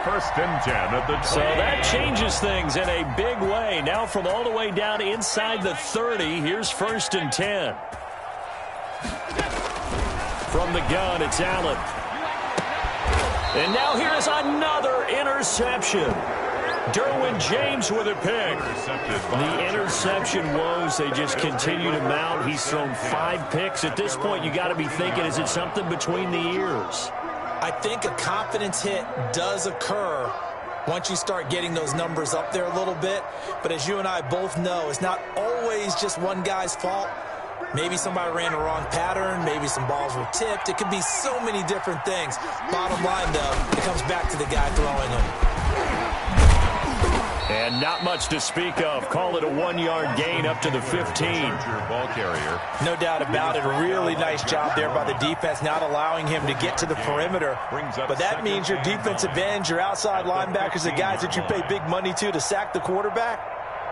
1st and 10 at the 20. So that changes things in a big way. Now from all the way down inside the 30, here's 1st and 10. From the gun, it's Allen. And now here is another interception. Derwin James with a pick. The interception woes, they just continue to mount. He's thrown 5 picks. At this point, you got to be thinking, is it something between the ears? I think a confidence hit does occur once you start getting those numbers up there a little bit. But as you and I both know, it's not always just one guy's fault. Maybe somebody ran the wrong pattern. Maybe some balls were tipped. It could be so many different things. Bottom line, though, it comes back to the guy throwing them. And not much to speak of. Call it a 1-yard gain up to the 15. Ball carrier. No doubt about it. A really nice job there by the defense, not allowing him to get to the perimeter. But that means your defensive ends, your outside linebackers, the guys that you pay big money to sack the quarterback,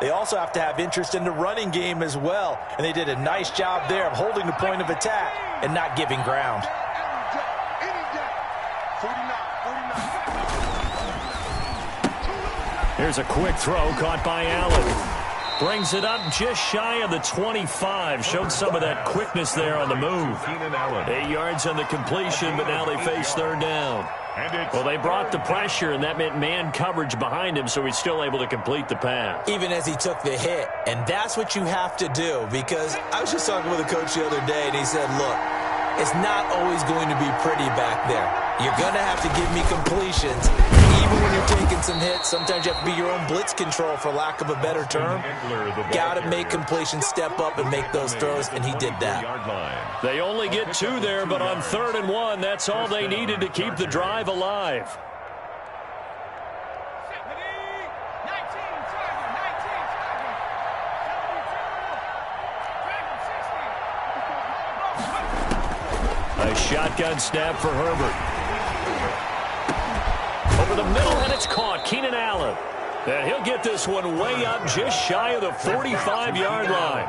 they also have to have interest in the running game as well. And they did a nice job there of holding the point of attack and not giving ground. Here's a quick throw caught by Allen. Brings it up just shy of the 25. Showed some of that quickness there on the move. 8 yards on the completion, but now they face 3rd down. Well, they brought the pressure, and that meant man coverage behind him, so he's still able to complete the pass. Even as he took the hit. And that's what you have to do, because I was just talking with a coach the other day, and he said, look, it's not always going to be pretty back there. You're going to have to give me completions. Even when you're taking some hits, sometimes you have to be your own blitz control, for lack of a better term. Got to make completions, step up and make those throws, and he did that. They only get 2 there, but on 3rd and 1, that's all they needed to keep the drive alive. A shotgun snap for Herbert. Over the middle, and it's caught. Keenan Allen. And he'll get this one way up just shy of the 45-yard line.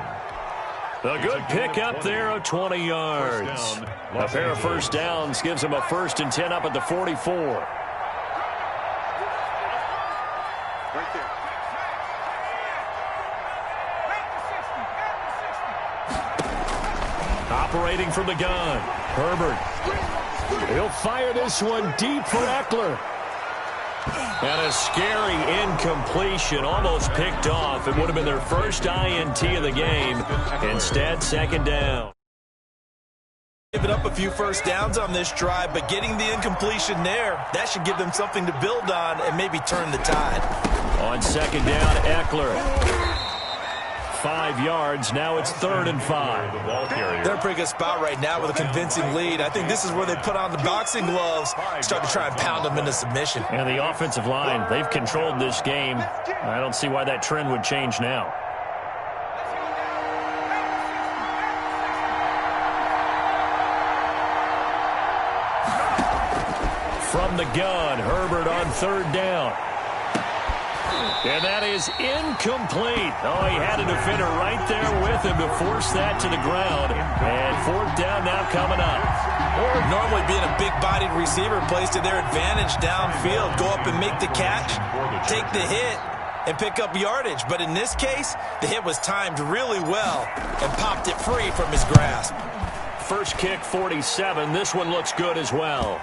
A good pickup there of 20 yards. A pair of first downs gives him a 1st and 10 up at the 44. Operating from the gun, Herbert. He'll fire this one deep for Eckler. And a scary incompletion, almost picked off. It would have been their first INT of the game. Instead, 2nd down. Giving up a few first downs on this drive, but getting the incompletion there, that should give them something to build on and maybe turn the tide. On second down, Eckler. 5 yards. Now it's 3rd and 5. They're in a pretty good spot right now with a convincing lead. I think this is where they put on the boxing gloves, start to try and pound them into submission. And the offensive line, they've controlled this game. I don't see why that trend would change now. From the gun, Herbert on 3rd down. And that is incomplete. Oh, he had a defender right there with him to force that to the ground. And 4th down now coming up. Normally being a big-bodied receiver plays to their advantage downfield. Go up and make the catch, take the hit, and pick up yardage. But in this case, the hit was timed really well and popped it free from his grasp. First kick, 47. This one looks good as well.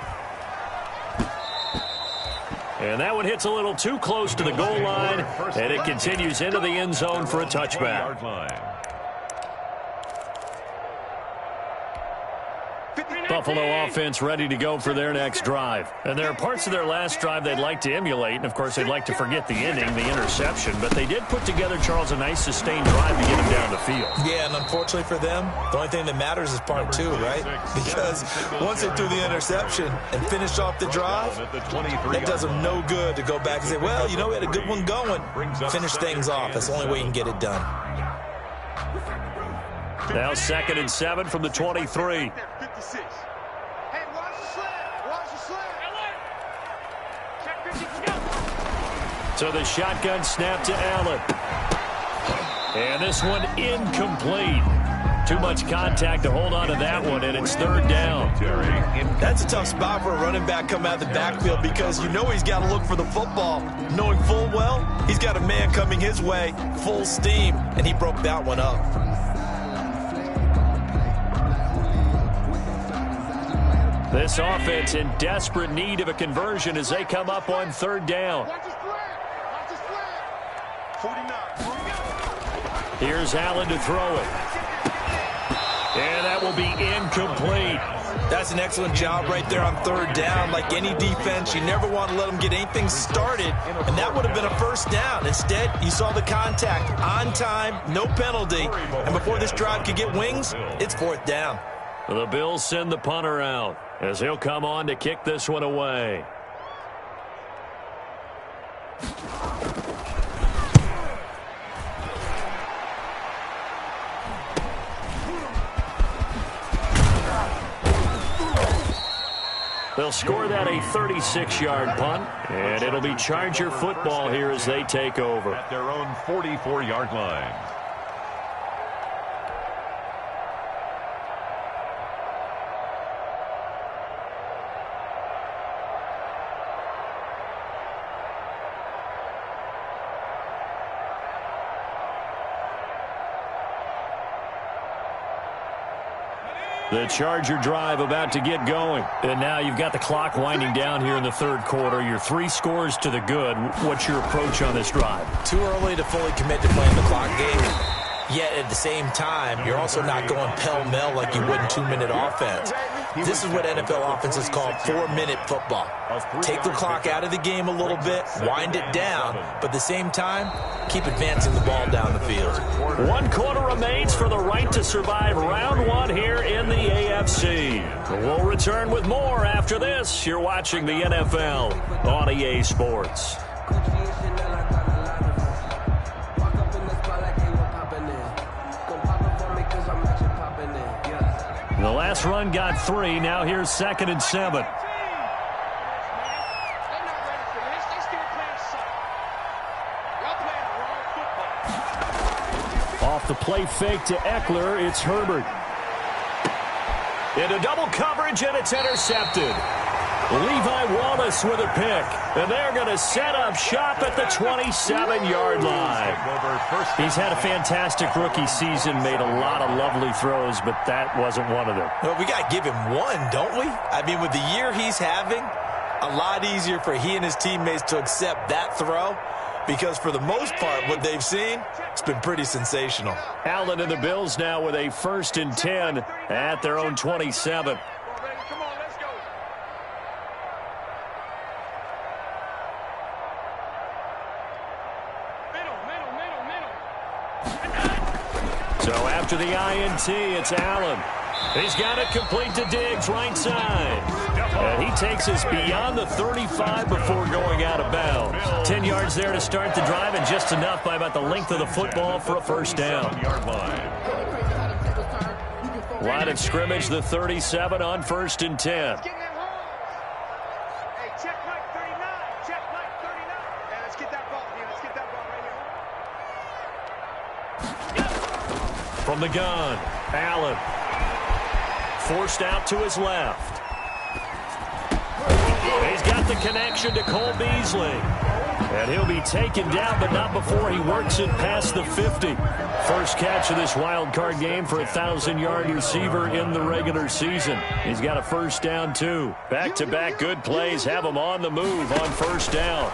And that one hits a little too close to the goal line, and it continues into the end zone for a touchback. Buffalo offense ready to go for their next drive. And there are parts of their last drive they'd like to emulate, and of course they'd like to forget the ending, the interception. But they did put together, Charles, a nice sustained drive to get him down the field. Yeah, and unfortunately for them, the only thing that matters is part 2, right? Because once they threw the interception and finished off the drive, it does them no good to go back and say, well, you know, we had a good one going. Finish things off. That's the only way you can get it done. Now 2nd and 7 from the 23. So the shotgun snap to Allen. And this one incomplete. Too much contact to hold on to that one, and it's 3rd down. That's a tough spot for a running back coming out of the backfield because you know he's got to look for the football. Knowing full well, he's got a man coming his way, full steam, and he broke that one up. This offense in desperate need of a conversion as they come up on 3rd down. Here's Allen to throw it. And that will be incomplete. That's an excellent job right there on 3rd down. Like any defense, you never want to let them get anything started, and that would have been a 1st down. Instead, you saw the contact on time, no penalty, and before this drive could get wings, it's 4th down. The Bills send the punter out as he'll come on to kick this one away. They'll score that a 36-yard punt, and it'll be Charger football here as they take over. At their own 44-yard line. The Charger drive about to get going. And now you've got the clock winding down here in the 3rd quarter. Your 3 scores to the good. What's your approach on this drive? Too early to fully commit to playing the clock game. Yet at the same time, you're also not going pell-mell like you would in 2-minute offense. This is what NFL offenses call 4-minute football. Take the clock out of the game a little bit, wind it down, but at the same time, keep advancing the ball down the field. 1 quarter remains for the right to survive round 1 here in the AFC. We'll return with more after this. You're watching the NFL on EA Sports. The last run got 3. Now here's 2nd and 7. Off the play fake to Eckler, it's Herbert. Into double coverage, and it's intercepted. Levi Wallace with a pick. And they're going to set up shop at the 27-yard line. He's had a fantastic rookie season, made a lot of lovely throws, but that wasn't one of them. Well, we got to give him one, don't we? I mean, with the year he's having, a lot easier for he and his teammates to accept that throw because for the most part, what they've seen, it's been pretty sensational. Allen and the Bills now with a 1st and 10 at their own 27. So after the INT, it's Allen. He's got it complete to Diggs, right side. And he takes us beyond the 35 before going out of bounds. 10 yards there to start the drive, and just enough by about the length of the football for a first down. Line of scrimmage, the 37 on 1st and 10. From the gun, Allen. Forced out to his left. He's got the connection to Cole Beasley. And he'll be taken down, but not before he works it past the 50. First catch of this wild card game for a 1,000-yard receiver in the regular season. He's got a first down, too. Back-to-back good plays have him on the move on first down.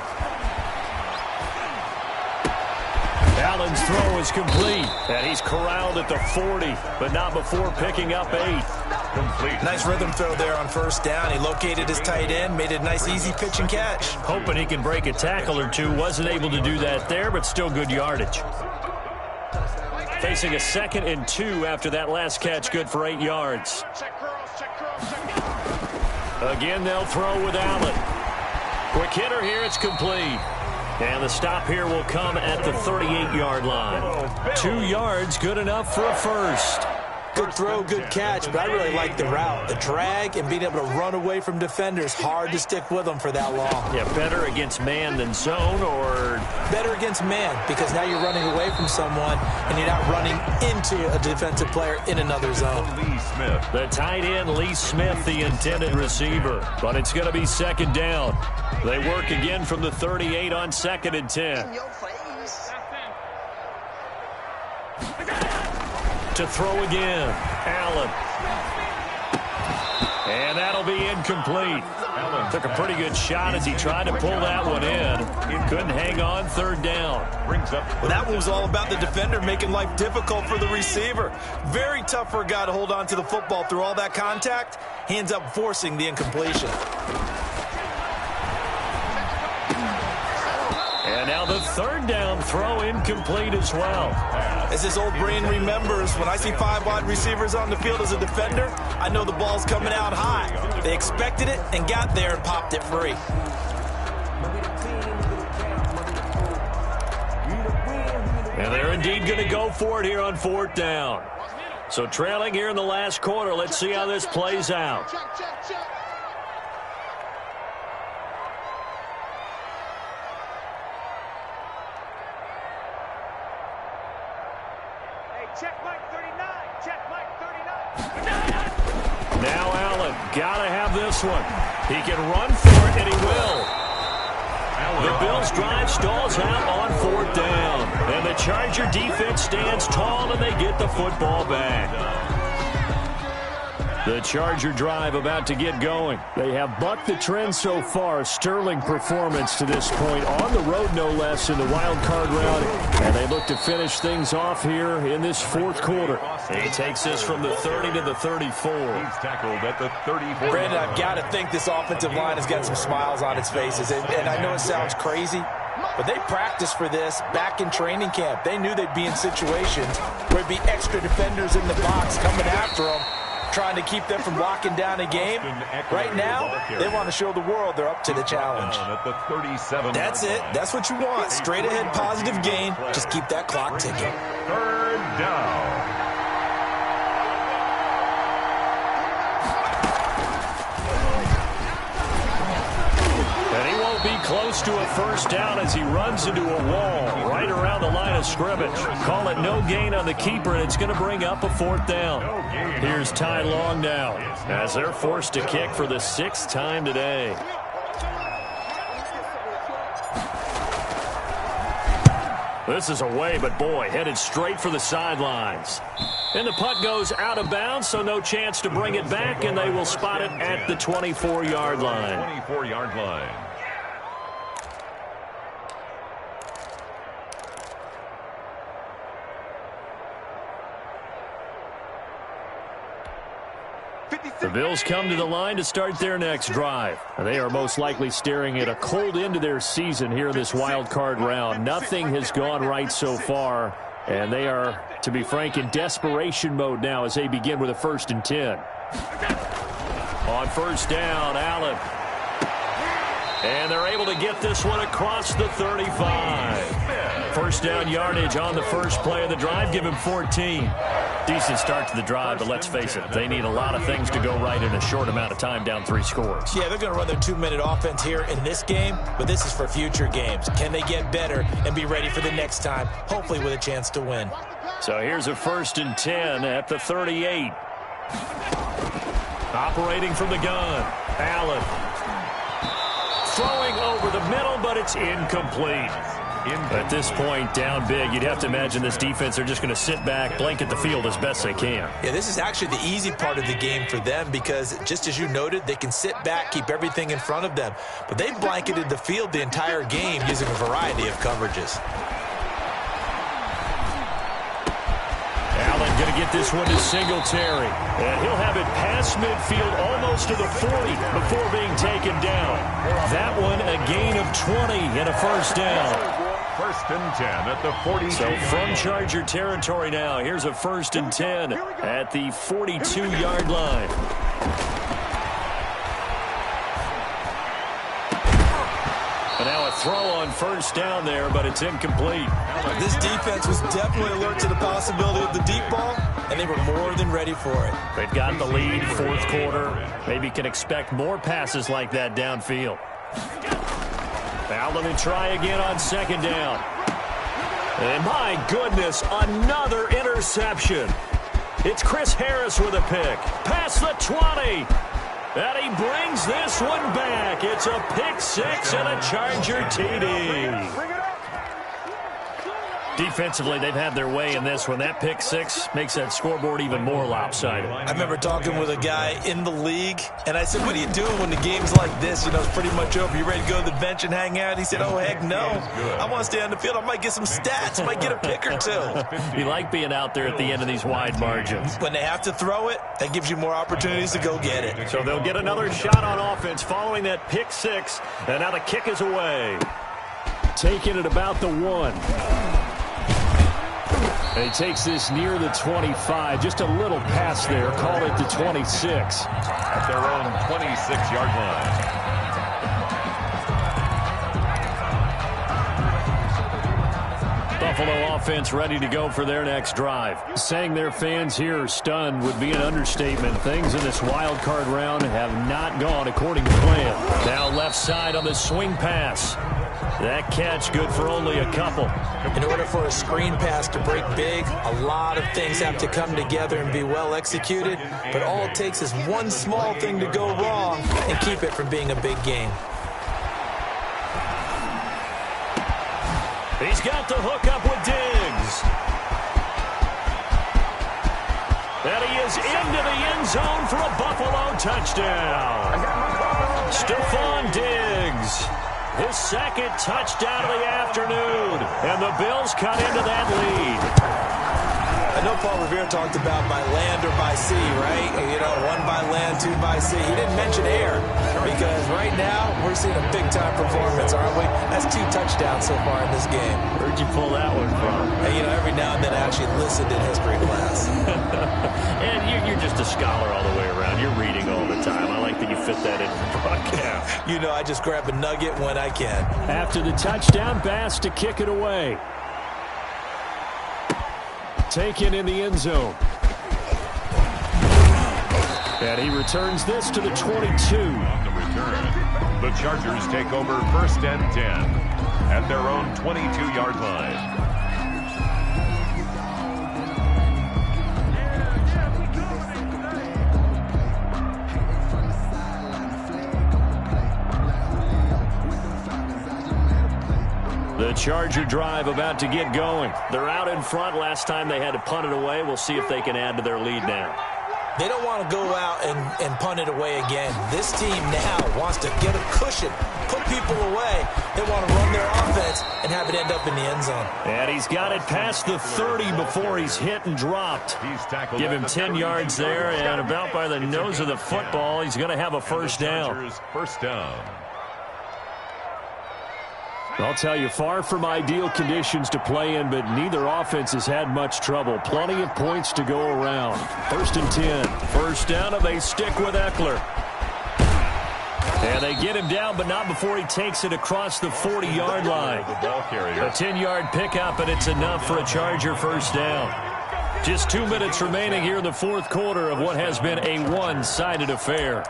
Allen's throw is complete, and he's corralled at the 40, but not before picking up 8. Complete. Nice rhythm throw there on first down. He located his tight end, made it a nice, easy pitch and catch. Hoping he can break a tackle or two. Wasn't able to do that there, but still good yardage. Facing a 2nd and 2 after that last catch, good for 8 yards. Again, they'll throw with Allen. Quick hitter here, it's complete. And the stop here will come at the 38-yard line. 2 yards, good enough for a first. Good throw, good catch, but I really like the route. The drag and being able to run away from defenders, hard to stick with them for that long. Yeah, better against man than zone, or? Better against man, because now you're running away from someone and you're not running into a defensive player in another zone. Lee Smith. The tight end, Lee Smith, the intended receiver. But it's going to be 2nd down. They work again from the 38 on 2nd and 10. To throw again, Allen. And that'll be incomplete. Allen took a pretty good shot as he tried to pull that one in. He couldn't hang on, 3rd down. Well, that one was all about the defender making life difficult for the receiver. Very tough for a guy to hold on to the football through all that contact. He ends up forcing the incompletion. And now the 3rd down throw incomplete as well. As his old brain remembers, when I see 5 wide receivers on the field as a defender, I know the ball's coming out high. They expected it and got there and popped it free. And they're indeed going to go for it here on 4th down. So trailing here in the last quarter, let's see how this plays out. Now Allen, gotta have this one. He can run for it, and he will. The Bills drive stalls out on 4th down. And the Charger defense stands tall, and they get the football back. The Charger drive about to get going. They have bucked the trend so far. Sterling performance to this point. On the road, no less, in the wild card round. And they look to finish things off here in this 4th quarter. He takes this from the 30 to the 34. He's tackled at the 34. Brandon, I've got to think this offensive line has got some smiles on its faces. And I know it sounds crazy, but they practiced for this back in training camp. They knew they'd be in situations where there'd be extra defenders in the box coming after them, trying to keep them from locking down a game. Right now, they want to show the world they're up to the challenge. That's it. That's what you want. Straight ahead, positive gain. Just keep that clock ticking. 3rd down. And he won't be close to a first down as he runs into a wall right around the line of scrimmage. Call it no gain on the keeper, and it's going to bring up a 4th down. Here's Ty Long now as they're forced to kick for the 6th time today. This is away, but boy, headed straight for the sidelines. And the punt goes out of bounds, so no chance to bring it back, and they will spot it at the 24-yard line. 24-yard line. The Bills come to the line to start their next drive. They are most likely staring at a cold end to their season here in this wild card round. Nothing has gone right so far And they are, to be frank, in desperation mode now as they begin with a 1st and 10. On 1st down, Allen. And they're able to get this one across the 35. 1st down yardage on the first play of the drive. Give him 14. Decent start to the drive, but let's face it, they need a lot of things to go right in a short amount of time, down 3 scores. Yeah, they're going to run their 2-minute offense here in this game, but this is for future games. Can they get better and be ready for the next time, hopefully with a chance to win? So here's a 1st and 10 at the 38. Operating from the gun, Allen. Throwing over the middle, but it's incomplete. At this point, down big, you'd have to imagine this defense are just going to sit back, blanket the field as best they can. Yeah, this is actually the easy part of the game for them because, just as you noted, they can sit back, keep everything in front of them. But they've blanketed the field the entire game using a variety of coverages. Allen going to get this one to Singletary. And he'll have it past midfield almost to the 40 before being taken down. That one a gain of 20 and a 1st down. 1st and 10 at the 42. So from Charger territory now, here's a 1st and 10 at the 42-yard line. And now a throw on 1st down there, but it's incomplete. This defense was definitely alert to the possibility of the deep ball, and they were more than ready for it. They've got the lead, 4th quarter. Maybe can expect more passes like that downfield. Allen to try again on 2nd down. And my goodness, another interception. It's Chris Harris with a pick. Past the 20. And he brings this one back. It's a pick 6 and a Charger TD. Defensively, they've had their way in this one. That pick 6 makes that scoreboard even more lopsided. I remember talking with a guy in the league, and I said, what are you doing when the game's like this? You know, it's pretty much over. You ready to go to the bench and hang out? He said, oh, heck no. I want to stay on the field. I might get some stats. I might get a pick or 2. You like being out there at the end of these wide margins. When they have to throw it, that gives you more opportunities to go get it. So they'll get another shot on offense following that pick 6, and now the kick is away. Taking it about the 1. And he takes this near the 25. Just a little pass there. Call it the 26. At their own 26-yard line. Buffalo offense ready to go for their next drive. Saying their fans here are stunned would be an understatement. Things in this wild card round have not gone according to plan. Now left side on the swing pass. That catch good for only a couple. In order for a screen pass to break big, a lot of things have to come together and be well executed. But all it takes is one small thing to go wrong and keep it from being a big game. He's got the hook up with Diggs. And he is into the end zone for a Buffalo touchdown. Stephon Diggs. His 2nd touchdown of the afternoon. And the Bills cut into that lead. I know Paul Revere talked about by land or by sea, right? You know, 1 by land, 2 by sea. He didn't mention air because right now we're seeing a big-time performance, aren't we? That's 2 touchdowns so far in this game. Where'd you pull that one from? And, you know, every now and then I actually listened in history class. And you're just a scholar all the way around. You're reading all the time. I like that you fit that in the broadcast. You know, I just grab a nugget when I can. After the touchdown, Bass to kick it away. Taken in the end zone. And he returns this to the 22. On the return, the Chargers take over 1st and 10 at their own 22-yard line. The Charger drive about to get going. They're out in front. Last time they had to punt it away. We'll see if they can add to their lead now. They don't want to go out and punt it away again. This team now wants to get a cushion, put people away. They want to run their offense and have it end up in the end zone. And he's got it past the 30 before he's hit and dropped. Give him 10 yards there, and about by the nose of the football, he's going to have a 1st down. 1st down. I'll tell you, far from ideal conditions to play in, but neither offense has had much trouble. Plenty of points to go around. 1st and 10. First down, and they stick with Eckler. And they get him down, but not before he takes it across the 40-yard line. A 10-yard pickup, and it's enough for a Charger first down. Just 2 minutes remaining here in the fourth quarter of what has been a one-sided affair.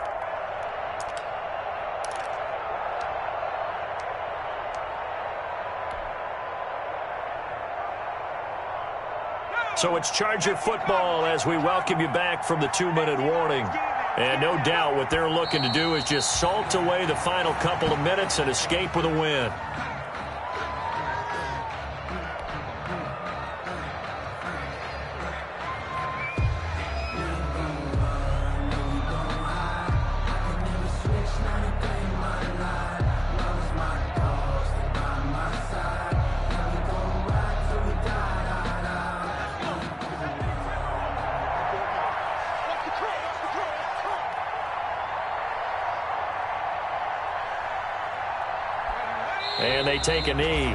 So it's Charger football as we welcome you back from the 2-minute warning. And no doubt what they're looking to do is just salt away the final couple of minutes and escape with a win. And they take a knee.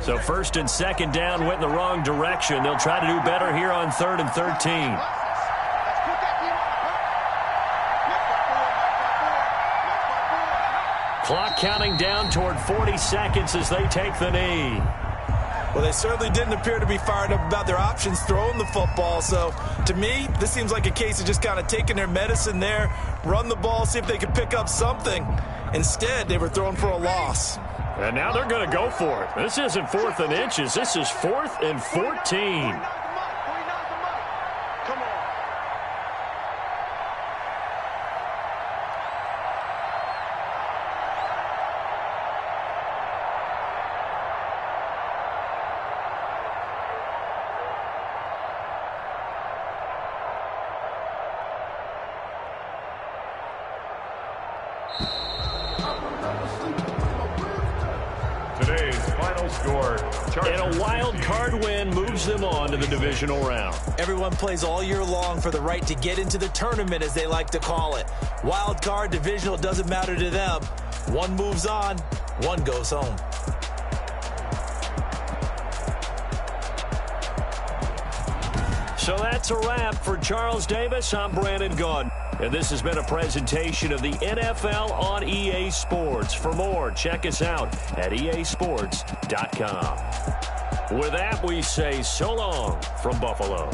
So 1st and 2nd down went in the wrong direction. They'll try to do better here on 3rd and 13. Clock counting down toward 40 seconds as they take the knee. Well, they certainly didn't appear to be fired up about their options throwing the football. So, to me, this seems like a case of just kind of taking their medicine there, run the ball, see if they can pick up something. Instead, they were throwing for a loss. And now they're going to go for it. This isn't 4th and inches. This is 4th and 14. Today's final score. And a wild card win moves them on to the divisional round. Everyone plays all year long for the right to get into the tournament, as they like to call it. Wild card, divisional, doesn't matter to them. One moves on, one goes home. So that's a wrap for Charles Davis. I'm Brandon Gaudin. And this has been a presentation of the NFL on EA Sports. For more, check us out at easports.com. With that, we say so long from Buffalo.